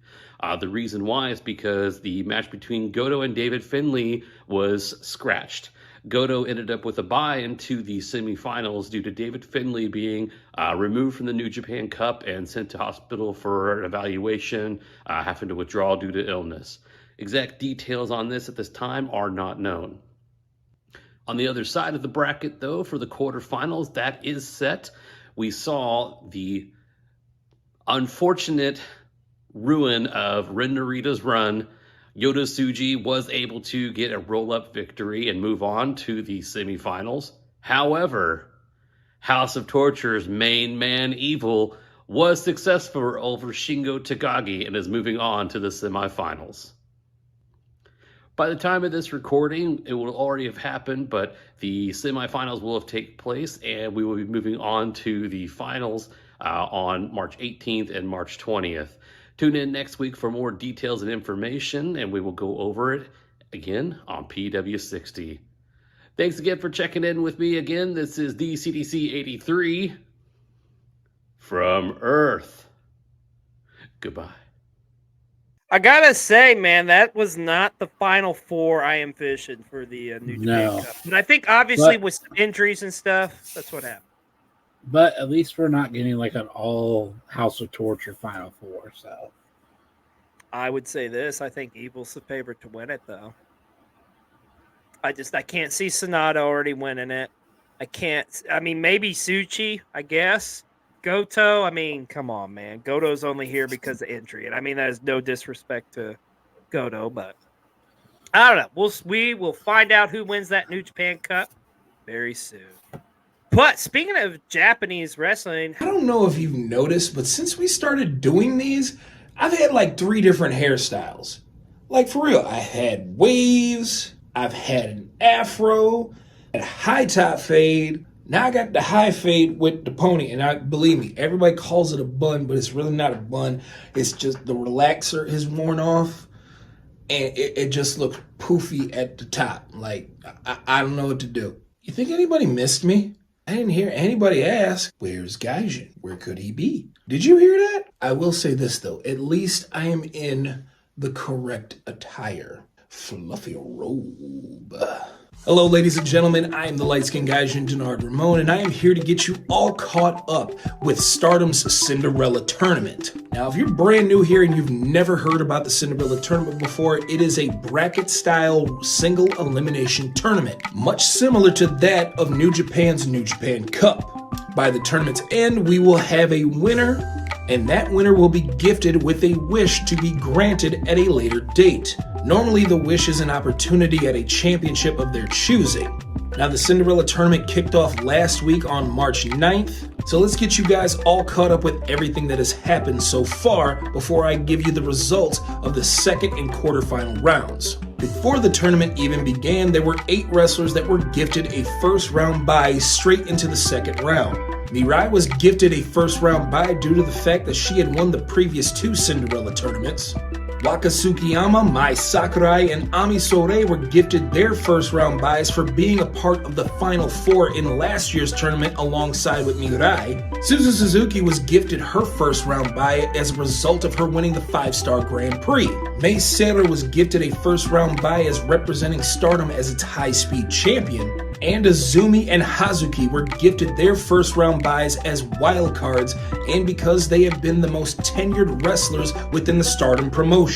H: The reason why is because the match between Goto and David Finlay was scratched. Goto ended up with a bye into the semifinals due to David Finlay being removed from the New Japan Cup and sent to hospital for an evaluation, having to withdraw due to illness. Exact details on this at this time are not known. On the other side of the bracket, though, for the quarterfinals, that is set. We saw the unfortunate ruin of Ren Narita's run. Yota Tsuji was able to get a roll-up victory and move on to the semifinals. However, House of Torture's main man, Evil, was successful over Shingo Takagi and is moving on to the semifinals. By the time of this recording, it will already have happened, but the semifinals will have taken place, and we will be moving on to the finals on March 18th and March 20th. Tune in next week for more details and information, and we will go over it again on PW60. Thanks again for checking in with me again. This is DCDC 83 from Earth. Goodbye.
B: I gotta say, man, that was not the final four I am fishing for the New Japan Cup. But I think obviously with some injuries and stuff, that's what happened.
C: But at least we're not getting like an all House of Torture Final Four. So
B: I would say this: I think Evil's the favorite to win it, though. I can't see Sonata already winning it. I can't. I mean, maybe Suchi, I guess. Goto, I mean, come on, man. Goto's only here because of injury. And I mean, that is no disrespect to Goto, but I don't know. We will find out who wins that New Japan Cup very soon. But speaking of Japanese wrestling,
I: I don't know if you've noticed, but since we started doing these, I've had like 3 different hairstyles. Like for real, I had waves, I've had an afro, a high top fade. Now I got the high fade with the pony, and believe me, everybody calls it a bun, but it's really not a bun. It's just the relaxer is worn off, and it just looks poofy at the top. Like, I don't know what to do. You think anybody missed me? I didn't hear anybody ask, where's Gaijin? Where could he be? Did you hear that? I will say this, though. At least I am in the correct attire. Fluffy robe. Hello, ladies and gentlemen. I am the light-skinned Gaijin, Denard Ramon, and I am here to get you all caught up with Stardom's Cinderella Tournament. Now, if you're brand new here and you've never heard about the Cinderella Tournament before, it is a bracket-style single elimination tournament, much similar to that of New Japan's New Japan Cup. By the tournament's end, we will have a winner, and that winner will be gifted with a wish to be granted at a later date. Normally, the wish is an opportunity at a championship of their choosing. Now, the Cinderella Tournament kicked off last week on March 9th, so let's get you guys all caught up with everything that has happened so far before I give you the results of the second and quarterfinal rounds. Before the tournament even began, there were 8 wrestlers that were gifted a first round bye straight into the second round. Mirai was gifted a first round bye due to the fact that she had won the previous 2 Cinderella tournaments. Waka Tsukiyama, Mai Sakurai, and Ami Sourei were gifted their first round byes for being a part of the Final Four in last year's tournament alongside with Mirai. Suzu Suzuki was gifted her first round bye as a result of her winning the 5-star Grand Prix. Mei Seira was gifted a first round bye as representing Stardom as its high-speed champion. And Azumi and Hazuki were gifted their first round byes as wildcards, and because they have been the most tenured wrestlers within the Stardom promotion.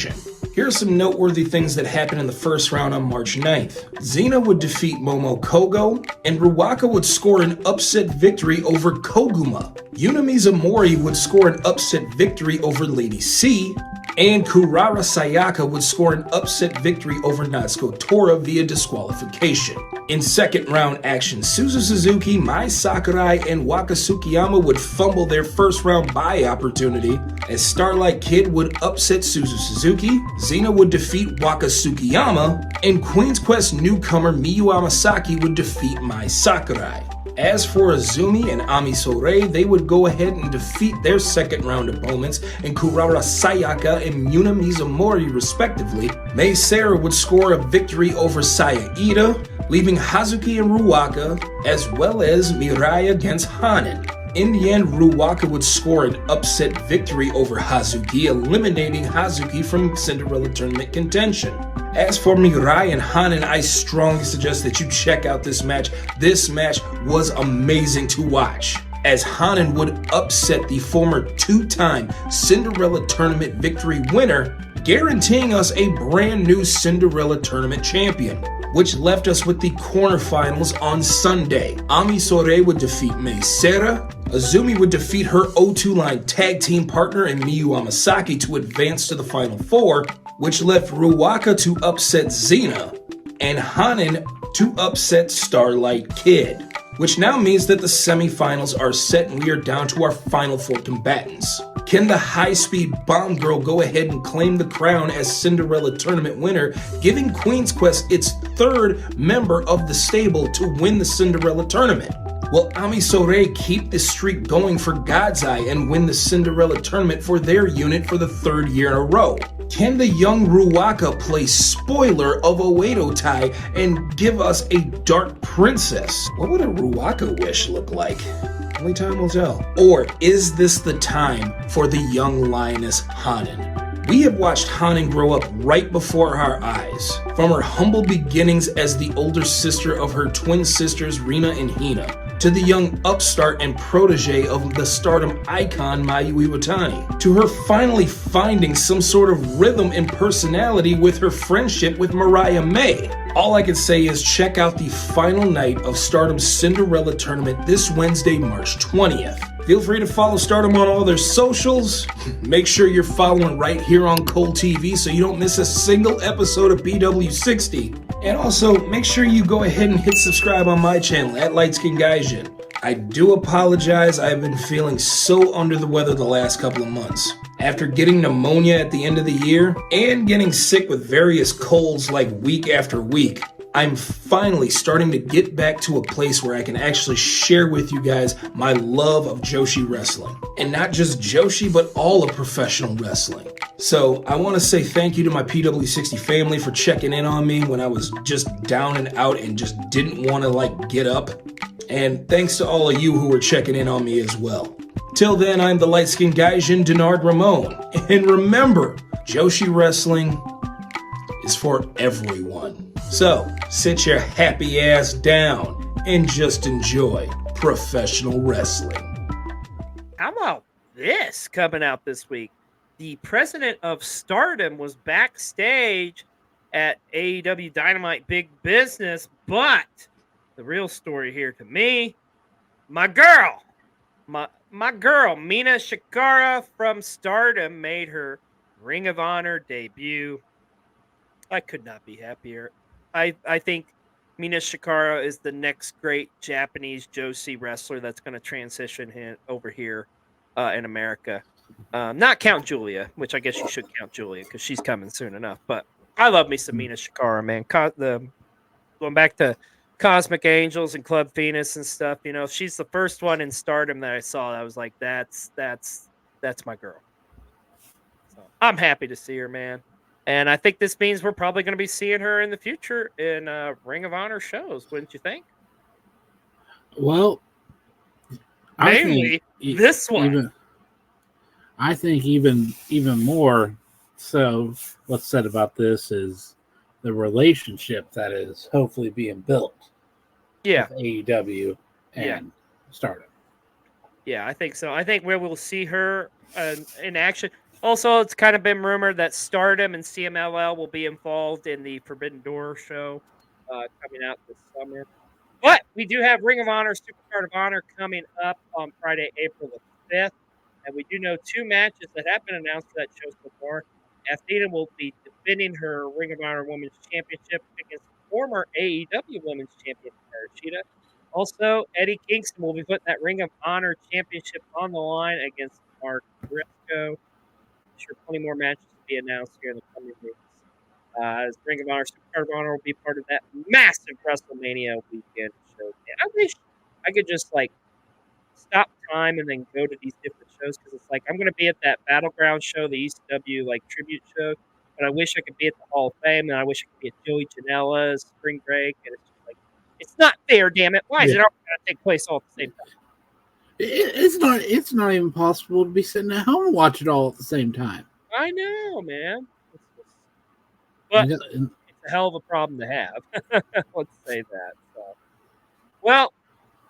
I: Here are some noteworthy things that happened in the first round on March 9th. Xena would defeat Momo Kogo, and Ruaka would score an upset victory over Koguma. Yuna Mizumori would score an upset victory over Lady C, and Kurara Sayaka would score an upset victory over Natsuko Tora via disqualification. In second round action, Suzu Suzuki, Mai Sakurai, and Waka Tsukiyama would fumble their first round bye opportunity, as Starlight Kid would upset Suzu Suzuki, Xena would defeat Waka Tsukiyama, and Queen's Quest newcomer Miyu Amasaki would defeat Mai Sakurai. As for Azumi and Ami Sourei, they would go ahead and defeat their second round opponents in Kurara Sayaka and Yuna Mizumori respectively. Mei Seira would score a victory over Saya Ida, leaving Hazuki and Ruaka, as well as Mirai against Hanan. In the end, Ruaka would score an upset victory over Hazuki, eliminating Hazuki from Cinderella Tournament contention. As for Mirai and Hanan, I strongly suggest that you check out this match. This match was amazing to watch, as Hanan would upset the former 2-time Cinderella Tournament victory winner, guaranteeing us a brand new Cinderella Tournament champion, which left us with the quarterfinals on Sunday. Ami Sourei would defeat Mei Seira, Azumi would defeat her O2 line tag team partner in Miyu Amasaki to advance to the Final Four, which left Ruaka to upset Xena, and Hanan to upset Starlight Kid. which now means that the semifinals are set and we are down to our final 4 combatants. Can the high-speed bomb girl go ahead and claim the crown as Cinderella tournament winner, giving Queen's Quest its 3rd member of the stable to win the Cinderella tournament? Will Ami Sourei keep the streak going for God's Eye and win the Cinderella tournament for their unit for the 3rd year in a row? Can the young Ruaka play spoiler of Oedo Tai and give us a dark princess? What would a Ruaka wish look like? Only time will tell. Or is this the time for the young lioness Hanan? We have watched Hanan grow up right before our eyes, from her humble beginnings as the older sister of her twin sisters Rina and Hina, to the young upstart and protege of the Stardom icon Mayu Iwatani, to her finally finding some sort of rhythm and personality with her friendship with Mariah May. All I can say is check out the final night of Stardom's Cinderella tournament this Wednesday, March 20th. Feel free to follow Stardom on all their socials. Make sure you're following right here on Cole TV so you don't miss a single episode of BW60. And also, make sure you go ahead and hit subscribe on my channel at Lightskin Gaijin. I do apologize, I've been feeling so under the weather the last couple of months. After getting pneumonia at the end of the year, and getting sick with various colds like week after week, I'm finally starting to get back to a place where I can actually share with you guys my love of Joshi wrestling. And not just Joshi, but all of professional wrestling. So I want to say thank you to my PW60 family for checking in on me when I was just down and out and just didn't want to get up. And thanks to all of you who were checking in on me as well. Till then, I'm the light-skinned Gaijin Denard Ramon. And remember, Joshi wrestling is for everyone. So, sit your happy ass down and just enjoy professional wrestling.
B: How about this coming out this week? The president of Stardom was backstage at AEW Dynamite Big Business, but the real story here to me, my girl, Mina Shikara from Stardom made her Ring of Honor debut. I could not be happier. I think Mina Shikara is the next great Japanese Joshi wrestler that's going to transition over here in America. Not count Julia, which I guess you should count Julia because she's coming soon enough. But I love me some Mina Shikara, man. Going back to Cosmic Angels and Club Venus and stuff, she's the first one in Stardom that I saw. I was like, that's my girl. So I'm happy to see her, man. And I think this means we're probably going to be seeing her in the future in Ring of Honor shows, wouldn't you think?
C: Well,
B: mainly this one.
C: I think even more so what's said about this is the relationship that is hopefully being built with AEW and Stardom.
B: Yeah, I think so. I think we will see her in action. Also, it's kind of been rumored that Stardom and CMLL will be involved in the Forbidden Door show coming out this summer. But we do have Ring of Honor, Supercard of Honor coming up on Friday, April the 5th. And we do know 2 matches that have been announced for that show so far. Athena will be defending her Ring of Honor Women's Championship against former AEW Women's Champion Hikaru Shida. Also, Eddie Kingston will be putting that Ring of Honor Championship on the line against Mark Briscoe. I'm sure plenty more matches to be announced here in the coming weeks. As Ring of Honor, Supercard of Honor will be part of that massive WrestleMania weekend show. And I wish I could just stop time and then go to these different shows because it's I'm going to be at that Battleground show, the ECW tribute show, but I wish I could be at the Hall of Fame and I wish I could be at Joey Janela's Spring Break, and it's just it's not fair, damn it! Why is it all going to take place all at the same time?
C: It's not even possible to be sitting at home and watch it all at the same time.
B: I know, man. But it's a hell of a problem to have. Let's say that. So. Well,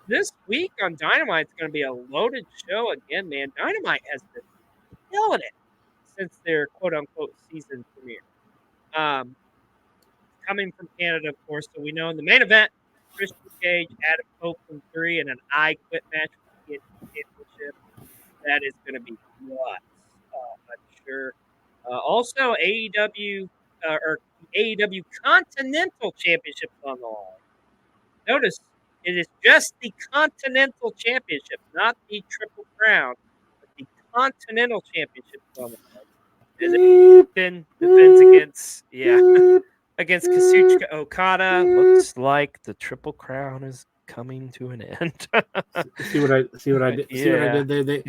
B: this week on Dynamite is going to be a loaded show again, man. Dynamite has been killing it since their quote-unquote season premiere. Coming from Canada, of course, so we know in the main event, Christian Cage, Adam Copeland 3, and an I Quit match for the championship. That is going to be nuts, I'm sure. Also, AEW Continental Championship on the line. Notice It is just the Continental Championship, not the Triple Crown, but the Continental Championship is on the line. As it defends against Kazuchika Okada. Looks like the Triple Crown is coming to an end.
C: See what I did? See what I did?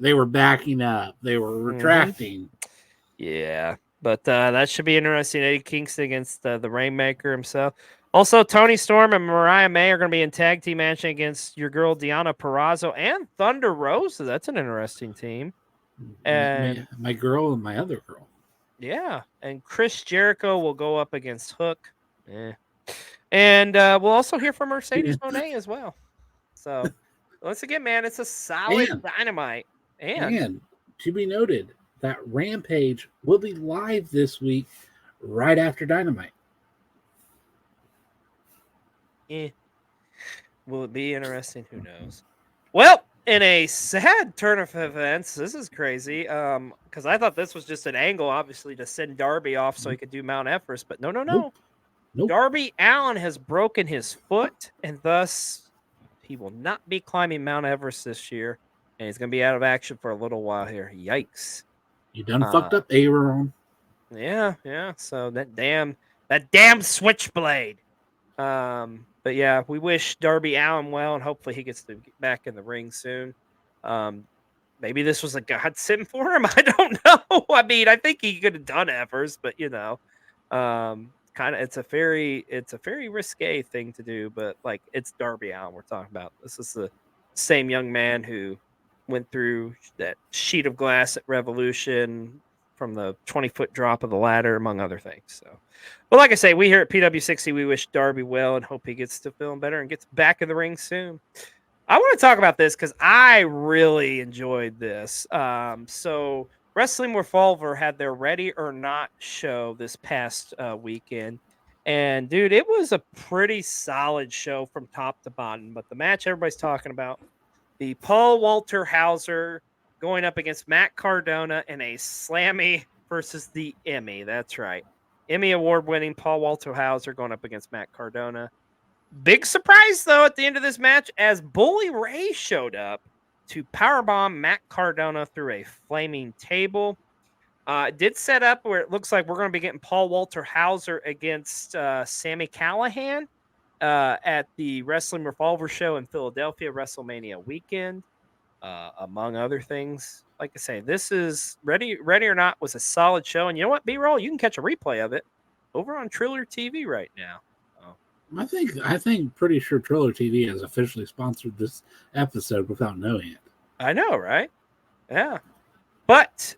C: They were backing up. They were retracting.
B: Yeah, but that should be interesting. Eddie Kingston against the Rainmaker himself. Also, Tony Storm and Mariah May are going to be in tag team matching against your girl Deonna Purrazzo and Thunder Rosa. That's an interesting team. And
C: my girl and my other girl.
B: Yeah, and Chris Jericho will go up against Hook. And we'll also hear from Mercedes Moné as well. So, once again, man, it's a solid Dynamite.
C: And to be noted, that Rampage will be live this week right after Dynamite.
B: Will it be interesting? Who knows? Well, in a sad turn of events, this is crazy. Because I thought this was just an angle, obviously, to send Darby off so he could do Mount Everest, but no.
C: Nope.
B: Darby Allin has broken his foot, and thus he will not be climbing Mount Everest this year, and he's going to be out of action for a little while here. Yikes!
C: You done fucked up, Aaron.
B: Yeah. So that damn switchblade. But yeah, we wish Darby Allin well, and hopefully he gets to get back in the ring soon. Maybe this was a godsend for him. I don't know. I mean, I think he could have done Everest, but it's a very risque thing to do. But like, it's Darby Allin we're talking about. This is the same young man who went through that sheet of glass at Revolution from the 20-foot drop of the ladder, among other things. So, but like I say, we here at PW60, we wish Darby well and hope he gets to feeling better and gets back in the ring soon. I want to talk about this because I really enjoyed this. So Wrestling Revolver had their Ready or Not show this past weekend. And, dude, it was a pretty solid show from top to bottom. But the match everybody's talking about, the Paul Walter Hauser going up against Matt Cardona in a Slammy versus the Emmy. That's right. Emmy Award-winning Paul Walter Hauser going up against Matt Cardona. Big surprise, though, at the end of this match as Bully Ray showed up to powerbomb Matt Cardona through a flaming table. It did set up where it looks like we're going to be getting Paul Walter Hauser against Sami Callihan at the Wrestling Revolver show in Philadelphia WrestleMania weekend. Among other things, like I say, this is Ready or Not was a solid show, and you know what, B-Roll, you can catch a replay of it over on Triller TV right now.
C: I think pretty sure Triller TV has officially sponsored this episode without knowing it.
B: I know, right? Yeah, but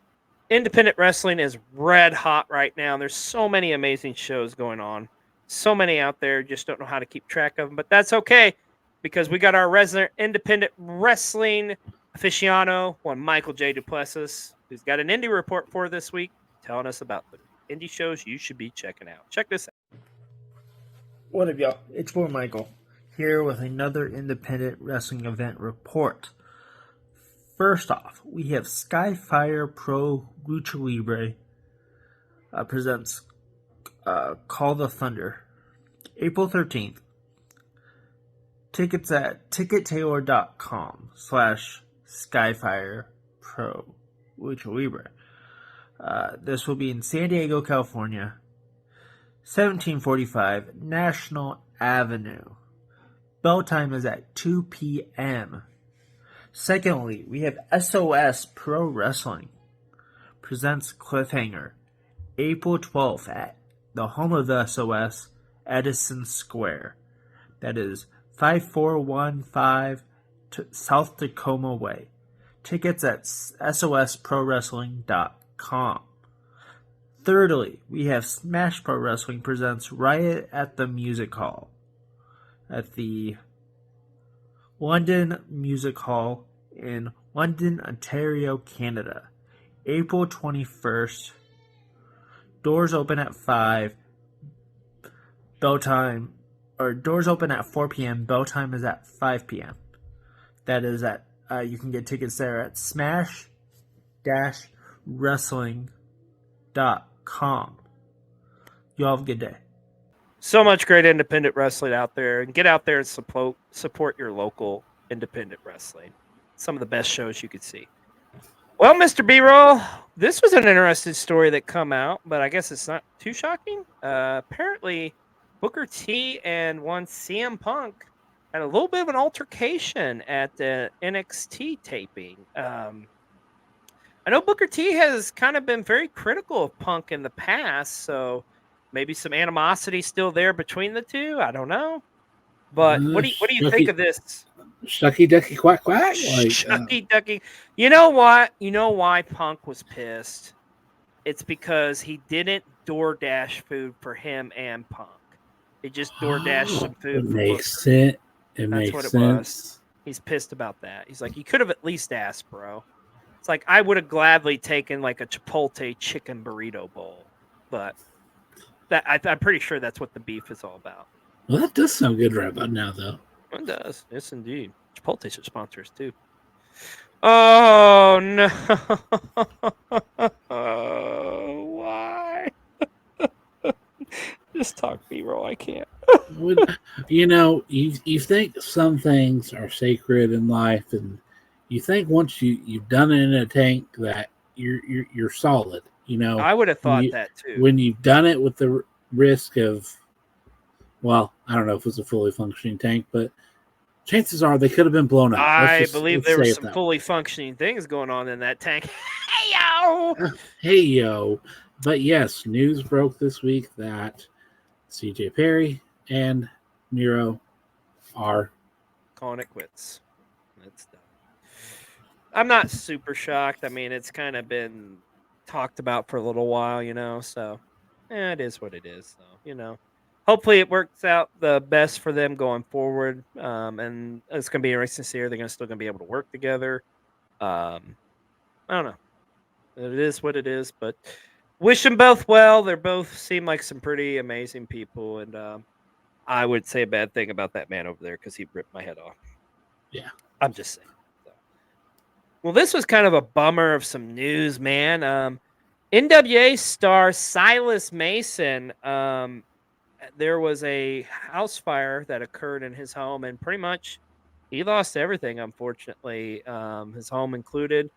B: independent wrestling is red hot right now. There's so many amazing shows going on, so many out there. Just don't know how to keep track of them, but that's okay. Because we got our resident independent wrestling aficionado, one Michael J. Duplessis, who's got an indie report for this week, telling us about the indie shows you should be checking out. Check this out.
J: What up, y'all? It's for Michael, here with another independent wrestling event report. First off, we have Skyfire Pro Lucha Libre presents Call the Thunder, April 13th. Tickets at tickettailor.com/Skyfire Pro Lucha Libre. This will be in San Diego, California, 1745 National Avenue. Bell time is at 2 p.m. Secondly, we have SOS Pro Wrestling presents Cliffhanger, April 12th at the home of the SOS, Edison Square. That is 5415 South Tacoma Way. Tickets at sosprowrestling.com. Thirdly, we have Smash Pro Wrestling presents Riot at the Music Hall at the London Music Hall in London, Ontario, Canada. April 21st. Doors open at 5. Doors open at 4 p.m. Bell time is at 5 p.m. That is at, you can get tickets there at smash-wrestling.com. You all have a good day.
B: So much great independent wrestling out there, and get out there and support your local independent wrestling. Some of the best shows you could see. Well, Mr. B-Roll, this was an interesting story that come out, but I guess it's not too shocking. Apparently, Booker T and one CM Punk had a little bit of an altercation at the NXT taping. I know Booker T has kind of been very critical of Punk in the past, so maybe some animosity still there between the two. I don't know. But what do you think of this?
C: Shucky ducky quack quack.
B: Shucky ducky. You know what? You know why Punk was pissed? It's because he didn't DoorDash food for him and Punk. He just DoorDashed some food.
C: It makes sense.
B: That's what it was. He's pissed about that. He's like, you could have at least asked, bro. It's like, I would have gladly taken like a Chipotle chicken burrito bowl, but I'm pretty sure that's what the beef is all about.
C: Well, that does sound good right about now, though.
B: It does. Yes, indeed. Chipotle should sponsor us, too. Oh, no. Why? Just talk B-roll. I can't.
C: You know, you think some things are sacred in life, and you think once you've done it in a tank that you're solid. You know,
B: I would have thought that, too.
C: When you've done it with the risk of, well, I don't know if it was a fully functioning tank, but chances are they could have been blown up.
B: I believe there were some fully functioning things going on in that tank. Hey, yo!
C: Hey, yo. But yes, news broke this week that CJ Perry and Miro are
B: calling it quits. That's done. I'm not super shocked. I mean, it's kind of been talked about for a little while, you know, so it is what it is, though, you know. Hopefully it works out the best for them going forward, and it's going to be interesting to see are they still going to be able to work together. I don't know. It is what it is, but wish them both well. They both seem like some pretty amazing people, and I would say a bad thing about that man over there because he ripped my head off.
C: Yeah.
B: I'm just saying. So. Well, this was kind of a bummer of some news, man. NWA star Silas Mason, there was a house fire that occurred in his home, and pretty much he lost everything, unfortunately, his home included.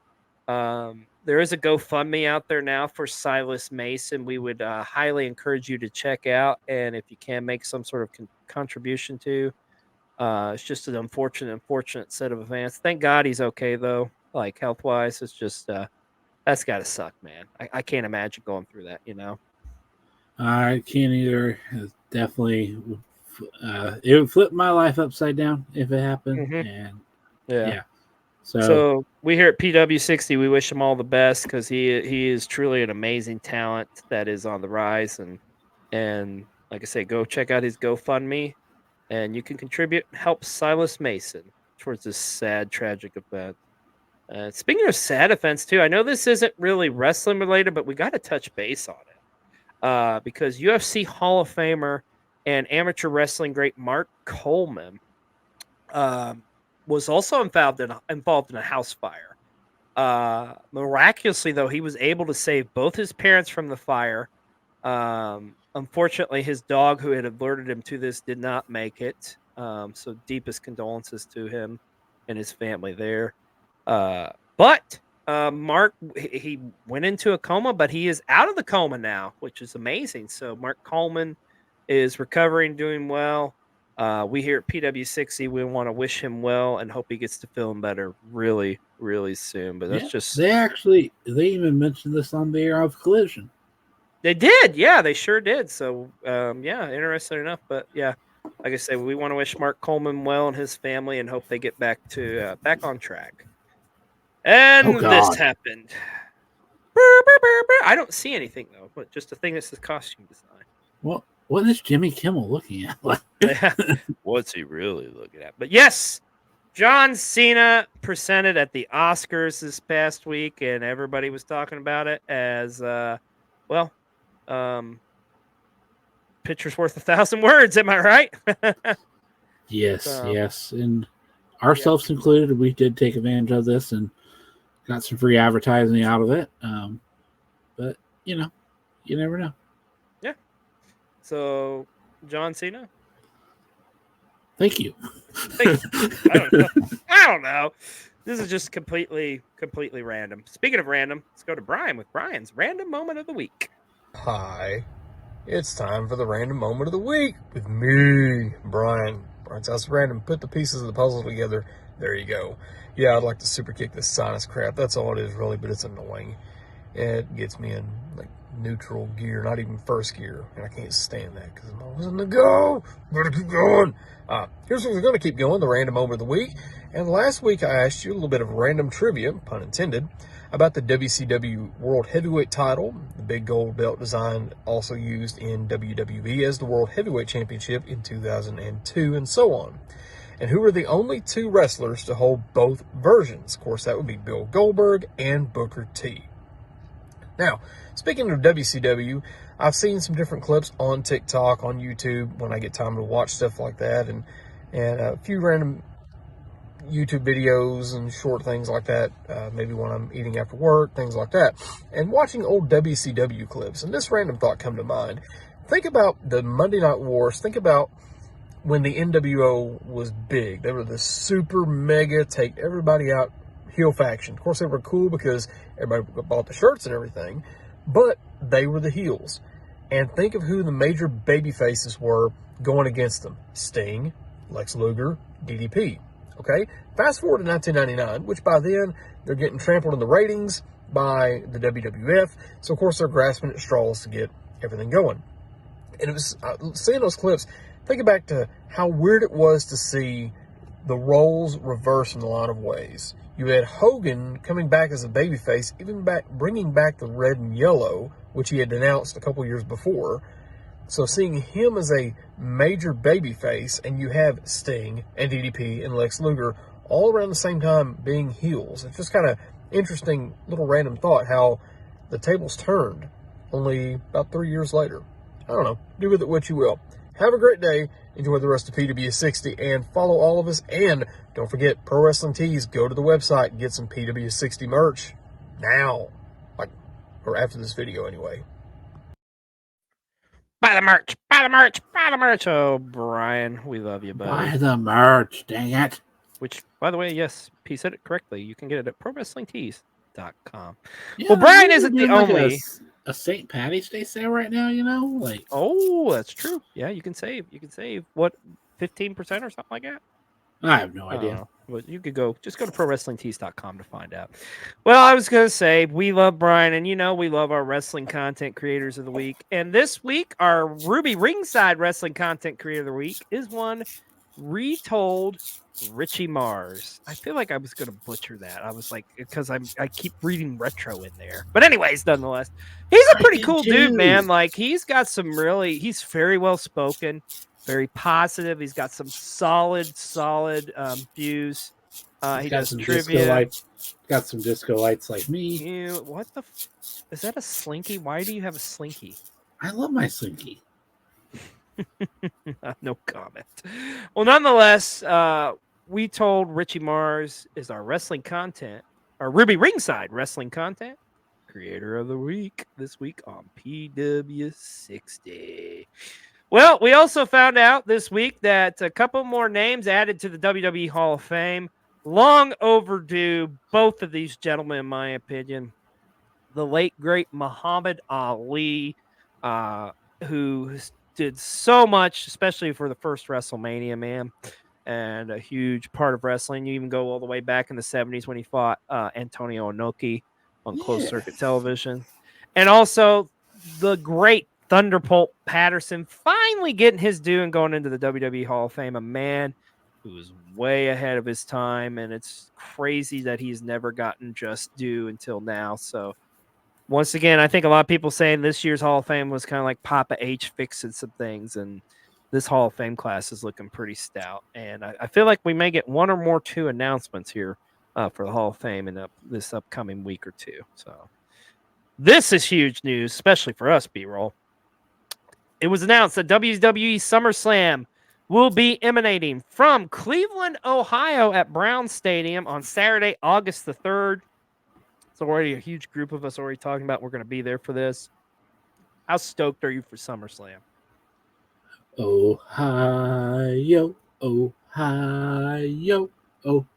B: There is a GoFundMe out there now for Silas Mason. We would highly encourage you to check out, and if you can make some sort of contribution to. It's just an unfortunate set of events. Thank God he's okay, though, like health-wise. It's just that's got to suck, man. I can't imagine going through that, you know?
C: I can't either. Definitely, it would flip my life upside down if it happened.
B: Mhm.
C: And
B: Yeah.
C: So
B: So we here at PW60, we wish him all the best because he is truly an amazing talent that is on the rise. And like I say, go check out his GoFundMe, and you can contribute and help Silas Mason towards this sad, tragic event. Speaking of sad events, too, I know this isn't really wrestling related, but we got to touch base on it. Because UFC Hall of Famer and amateur wrestling great Mark Coleman was also involved in a house fire. Miraculously, though, he was able to save both his parents from the fire. Unfortunately, his dog, who had alerted him to this, did not make it. So deepest condolences to him and his family there. But Mark, he went into a coma, but he is out of the coma now, which is amazing. So Mark Coleman is recovering, doing well. We here at PW60, we want to wish him well and hope he gets to feeling better really, really soon. But that's
C: they even mentioned this on the Air of Collision.
B: They did, yeah, they sure did. So interesting enough. But yeah, like I said, we want to wish Mark Coleman well and his family and hope they get back on track. And this happened. I don't see anything though, but just a thing that says costume design.
C: Well, what is Jimmy Kimmel looking at?
B: What's he really looking at? But yes, John Cena presented at the Oscars this past week, and everybody was talking about it as picture's worth 1,000 words. Am I right?
C: Yes, yes, and ourselves included, we did take advantage of this and got some free advertising out of it. But you never know.
B: Yeah. So John Cena?
C: Thank you.
B: I don't know. This is just completely random. Speaking of random, let's go to Brian with Brian's random moment of the week.
G: Hi, it's time for the random moment of the week with me, Brian. Brian's House of Random. Put the pieces of the puzzle together. There you go. Yeah, I'd like to super kick this sinus crap. That's all it is, really, but it's annoying. It gets me in like neutral gear, not even first gear, and I can't stand that because I'm always on the go. Gotta keep going. Here's what we're going to keep going, the random moment of the week. And last week I asked you a little bit of random trivia, pun intended, about the WCW World Heavyweight title, the big gold belt design also used in WWE as the World Heavyweight Championship in 2002, and so on. And who were the only two wrestlers to hold both versions? Of course, that would be Bill Goldberg and Booker T. Now, speaking of WCW, I've seen some different clips on TikTok, on YouTube, when I get time to watch stuff like that, and a few random YouTube videos and short things like that, maybe when I'm eating after work, things like that, and watching old WCW clips. And this random thought come to mind. Think about the Monday Night Wars. Think about when the NWO was big. They were the super mega take everybody out heel faction. Of course, they were cool because everybody bought the shirts and everything, but they were the heels. And think of who the major baby faces were going against them. Sting, Lex Luger, DDP. Okay? Fast forward to 1999, which by then they're getting trampled in the ratings by the WWF. So, of course, they're grasping at straws to get everything going. And it was seeing those clips, thinking back to how weird it was to see the roles reverse in a lot of ways. You had Hogan coming back as a babyface, even bringing back the red and yellow, which he had denounced a couple years before. So seeing him as a major babyface, and you have Sting and DDP and Lex Luger all around the same time being heels. It's just kind of interesting little random thought how the tables turned only about 3 years later. I don't know. Do with it what you will. Have a great day. Enjoy the rest of PW60 and follow all of us. And don't forget, Pro Wrestling Tees. Go to the website and get some PW60 merch now. Or after this video anyway.
B: Buy the merch. Buy the merch. Buy the merch. Oh, Brian, we love you, buddy.
C: Buy the merch, dang it.
B: Which, by the way, yes, P said it correctly. You can get it at ProWrestlingTees.com.
C: Yeah,
B: well, Brian
C: they're
B: isn't the
C: doing like
B: only.
C: a St. Patty's Day sale right now, you know? Like,
B: oh, that's true. Yeah, you can save. What, 15% or something like that?
C: I have no idea.
B: But you could just go to ProWrestlingTees.com to find out. Well, I was going to say, we love Brian, and we love our wrestling content creators of the week. And this week, our Ruby Ringside Wrestling Content Creator of the Week is one retold Richie Mars. I feel like I was going to butcher that. I was like, because I keep reading retro in there. But anyways, nonetheless, he's a pretty cool dude, man. Like, he's he's very well spoken. Very positive. He's got some solid views. He does trivia.
C: Got some disco lights like me.
B: What the? Is that a slinky? Why do you have a slinky?
C: I love my slinky.
B: No comment. Well, nonetheless, we told Richie Mars is our wrestling content, our Ruby Ringside Wrestling Content Creator of the Week this week on PW60. Well, we also found out this week that a couple more names added to the WWE Hall of Fame. Long overdue, both of these gentlemen, in my opinion. The late, great Muhammad Ali, who did so much, especially for the first WrestleMania, man, and a huge part of wrestling. You even go all the way back in the 70s when he fought Antonio Inoki on closed circuit television. And also the great Thunderbolt Patterson finally getting his due and going into the WWE Hall of Fame. A man who was way ahead of his time, and it's crazy that he's never gotten just due until now. So once again, I think a lot of people saying this year's Hall of Fame was kind of like Papa H fixing some things, and this Hall of Fame class is looking pretty stout. And I feel like we may get one or two announcements here for the Hall of Fame in this upcoming week or two. So this is huge news, especially for us, B-Roll. It was announced that WWE SummerSlam will be emanating from Cleveland, Ohio at Brown Stadium on Saturday, August the 3rd. It's already a huge group of us already talking about we're going to be there for this. How stoked are you for SummerSlam?
C: Ohio, Ohio, Ohio.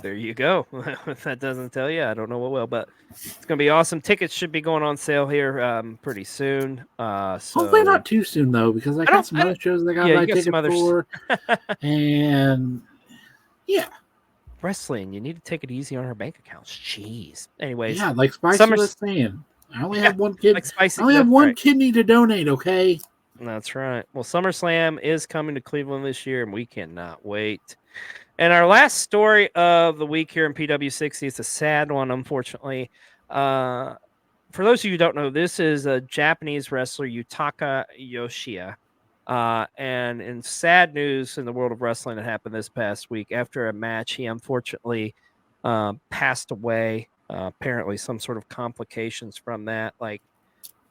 B: There you go. If that doesn't tell you, I don't know what will, but it's going to be awesome. Tickets should be going on sale here pretty soon.
C: Hopefully not too soon though, because I got some other shows that I got
B: yeah,
C: my
B: you got
C: ticket
B: some others.
C: for, and yeah,
B: wrestling. You need to take it easy on our bank accounts. Jeez. Anyways,
C: yeah, like Spicy
B: Summer-
C: was saying, I only
B: Yeah,
C: have one kid.
B: like Spicy,
C: I only have
B: that's
C: one
B: right.
C: kidney to donate. Okay.
B: That's right. Well, SummerSlam is coming to Cleveland this year, and we cannot wait. And our last story of the week here in PW60 is a sad one, unfortunately. For those of you who don't know, this is a Japanese wrestler, Yutaka Yoshida. And in sad news in the world of wrestling that happened this past week, after a match, he unfortunately passed away. Apparently, some sort of complications from that. Like,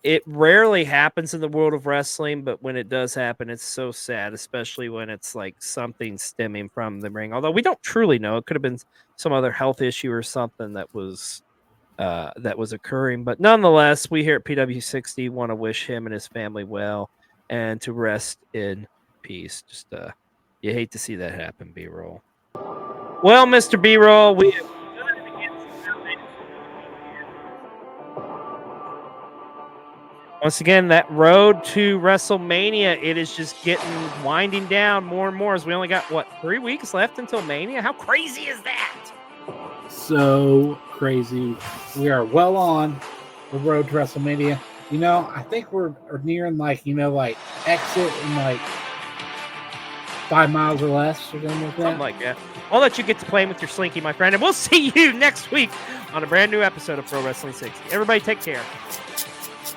B: it rarely happens in the world of wrestling, but when it does happen, it's so sad, especially when it's like something stemming from the ring. Although we don't truly know, it could have been some other health issue or something that was occurring. But nonetheless, we here at PW60 want to wish him and his family well and to rest in peace. Just you hate to see that happen, B-roll. Well, Mr. B-roll, we have once again, that road to WrestleMania, it is just winding down more and more as we only got, 3 weeks left until Mania? How crazy is that?
C: So crazy. We are well on the road to WrestleMania. You know, I think we're nearing exit in 5 miles or less or something like that.
B: Something like that. I'll let you get to playing with your slinky, my friend, and we'll see you next week on a brand new episode of Pro Wrestling 60. Everybody take care.